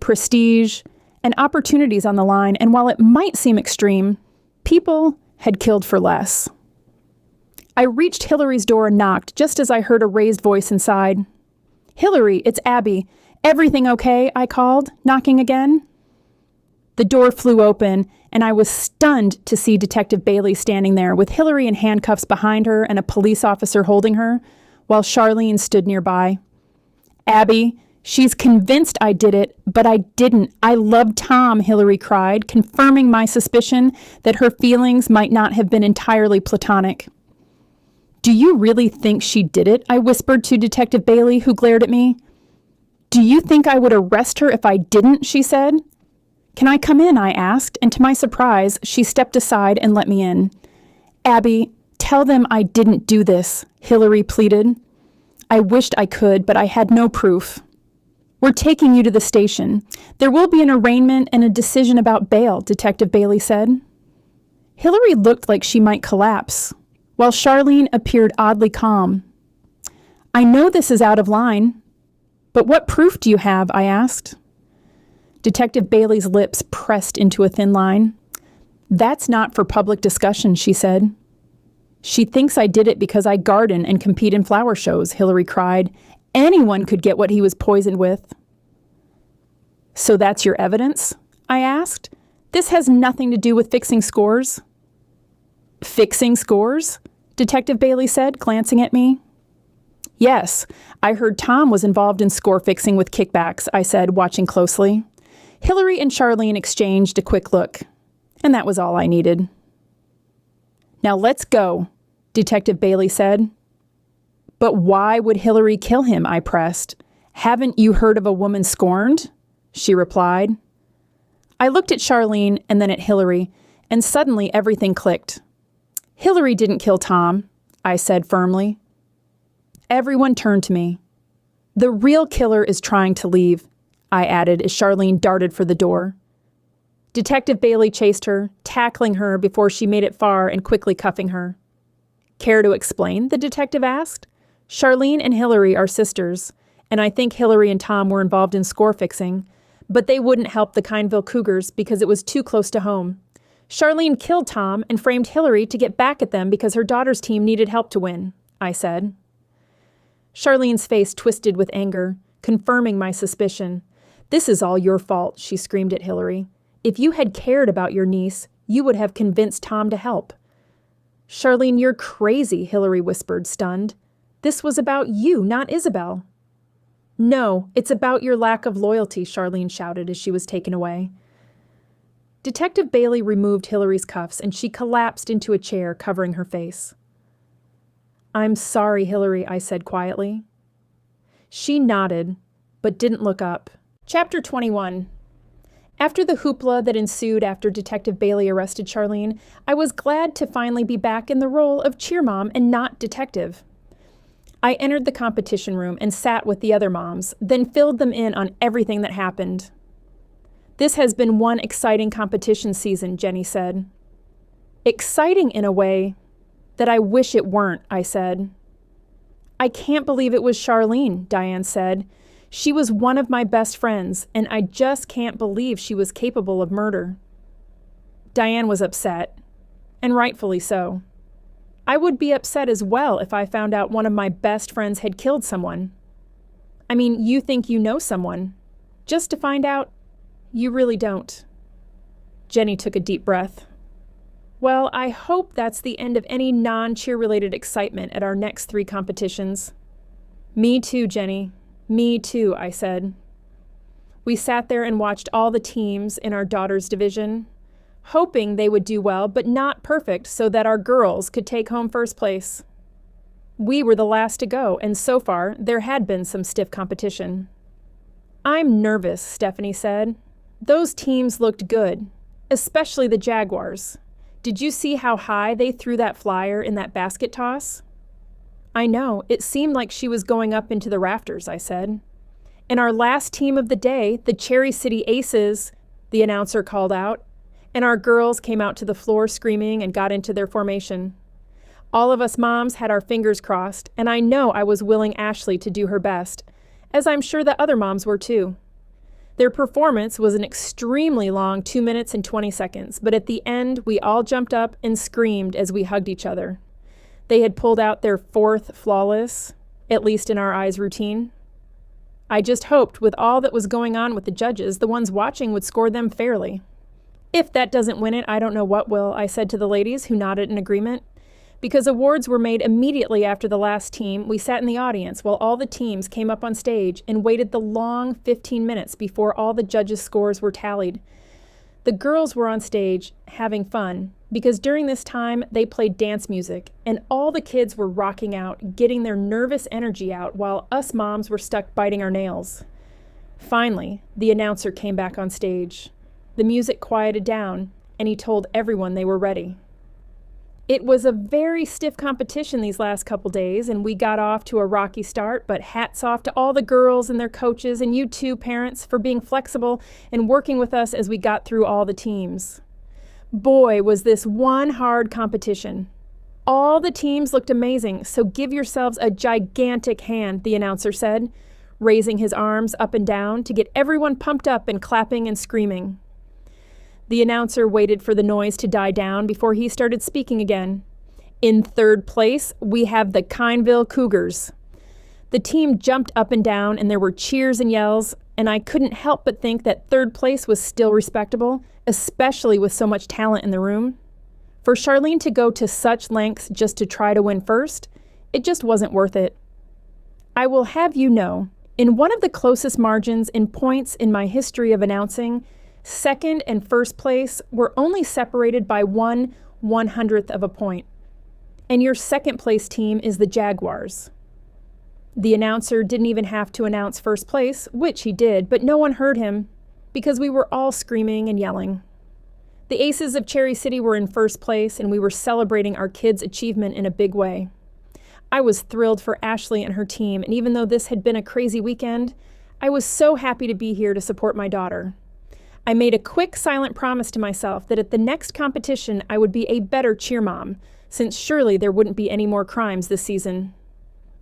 prestige, and opportunities on the line, and while it might seem extreme, people had killed for less. I reached Hillary's door and knocked just as I heard a raised voice inside. "Hillary, it's Abby. Everything okay?" I called, knocking again. The door flew open, and I was stunned to see Detective Bailey standing there with Hillary in handcuffs behind her and a police officer holding her, while Charlene stood nearby. "Abby, she's convinced I did it, but I didn't. I loved Tom," Hillary cried, confirming my suspicion that her feelings might not have been entirely platonic. "Do you really think she did it?" I whispered to Detective Bailey, who glared at me. "Do you think I would arrest her if I didn't?" she said. "Can I come in?" I asked, and to my surprise, she stepped aside and let me in. "Abby, tell them I didn't do this," Hillary pleaded. I wished I could, but I had no proof. "We're taking you to the station. There will be an arraignment and a decision about bail," Detective Bailey said. Hillary looked like she might collapse, while Charlene appeared oddly calm. "I know this is out of line, but what proof do you have?" I asked. Detective Bailey's lips pressed into a thin line. That's not for public discussion, she said. She thinks I did it because I garden and compete in flower shows, Hillary cried. Anyone could get what he was poisoned with. So that's your evidence? I asked. This has nothing to do with fixing scores. Fixing scores? Detective Bailey said, glancing at me. Yes, I heard Tom was involved in score fixing with kickbacks, I said, watching closely. Hillary and Charlene exchanged a quick look, and that was all I needed. Now let's go, Detective Bailey said. But why would Hillary kill him? I pressed. Haven't you heard of a woman scorned? She replied. I looked at Charlene and then at Hillary, and suddenly everything clicked. Hillary didn't kill Tom, I said firmly. Everyone turned to me. The real killer is trying to leave, I added as Charlene darted for the door. Detective Bailey chased her, tackling her before she made it far and quickly cuffing her. Care to explain? The detective asked. Charlene and Hillary are sisters, and I think Hillary and Tom were involved in score fixing, but they wouldn't help the Kindville Cougars because it was too close to home. Charlene killed Tom and framed Hillary to get back at them because her daughter's team needed help to win, I said. Charlene's face twisted with anger, confirming my suspicion. This is all your fault, she screamed at Hillary. If you had cared about your niece, you would have convinced Tom to help. Charlene, you're crazy, Hillary whispered, stunned. This was about you, not Isabel. No, it's about your lack of loyalty, Charlene shouted as she was taken away. Detective Bailey removed Hillary's cuffs and she collapsed into a chair, covering her face. I'm sorry, Hillary, I said quietly. She nodded, but didn't look up. Chapter 21. After the hoopla that ensued after Detective Bailey arrested Charlene, I was glad to finally be back in the role of cheer mom and not detective. I entered the competition room and sat with the other moms, then filled them in on everything that happened. This has been one exciting competition season, Jenny said. Exciting in a way that I wish it weren't, I said. I can't believe it was Charlene, Diane said. She was one of my best friends, and I just can't believe she was capable of murder. Diane was upset, and rightfully so. I would be upset as well if I found out one of my best friends had killed someone. I mean, you think you know someone, just to find out you really don't. Jenny took a deep breath. Well, I hope that's the end of any non-cheer-related excitement at our next 3 competitions. Me too, Jenny. Me too, I said. We sat there and watched all the teams in our daughter's division, hoping they would do well, but not perfect so that our girls could take home first place. We were the last to go, and so far, there had been some stiff competition. I'm nervous, Stephanie said. Those teams looked good, especially the Jaguars. Did you see how high they threw that flyer in that basket toss? I know, it seemed like she was going up into the rafters, I said. And our last team of the day, the Cherry City Aces, the announcer called out, and our girls came out to the floor screaming and got into their formation. All of us moms had our fingers crossed, and I know I was willing Ashley to do her best, as I'm sure the other moms were too. Their performance was an extremely long 2 minutes and 20 seconds, but at the end, we all jumped up and screamed as we hugged each other. They had pulled out their 4th flawless, at least in our eyes, routine. I just hoped with all that was going on with the judges, the ones watching would score them fairly. If that doesn't win it, I don't know what will, I said to the ladies, who nodded in agreement. Because awards were made immediately after the last team, we sat in the audience while all the teams came up on stage and waited the long 15 minutes before all the judges' scores were tallied. The girls were on stage having fun because during this time they played dance music and all the kids were rocking out, getting their nervous energy out while us moms were stuck biting our nails. Finally, the announcer came back on stage. The music quieted down and he told everyone they were ready. It was a very stiff competition these last couple days, and we got off to a rocky start, but hats off to all the girls and their coaches, and you too, parents, for being flexible and working with us as we got through all the teams. Boy, was this one hard competition. All the teams looked amazing, so give yourselves a gigantic hand, the announcer said, raising his arms up and down to get everyone pumped up and clapping and screaming. The announcer waited for the noise to die down before he started speaking again. In third place, we have the Kineville Cougars. The team jumped up and down, and there were cheers and yells, and I couldn't help but think that third place was still respectable, especially with so much talent in the room. For Charlene to go to such lengths just to try to win first, it just wasn't worth it. I will have you know, in one of the closest margins in points in my history of announcing, second and first place were only separated by 1/100th of a point. And your second place team is the Jaguars. The announcer didn't even have to announce first place, which he did, but no one heard him because we were all screaming and yelling. The Aces of Cherry City were in first place, and we were celebrating our kids' achievement in a big way. I was thrilled for Ashley and her team, and even though this had been a crazy weekend, I was so happy to be here to support my daughter. I made a quick, silent promise to myself that at the next competition I would be a better cheer mom, since surely there wouldn't be any more crimes this season.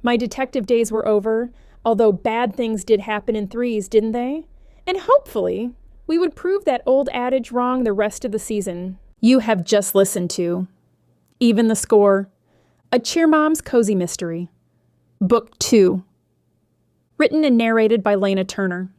My detective days were over, although bad things did happen in threes, didn't they? And hopefully, we would prove that old adage wrong the rest of the season. You have just listened to Even the Score, A Cheer Mom's Cozy Mystery, Book 2, written and narrated by Lena Turner.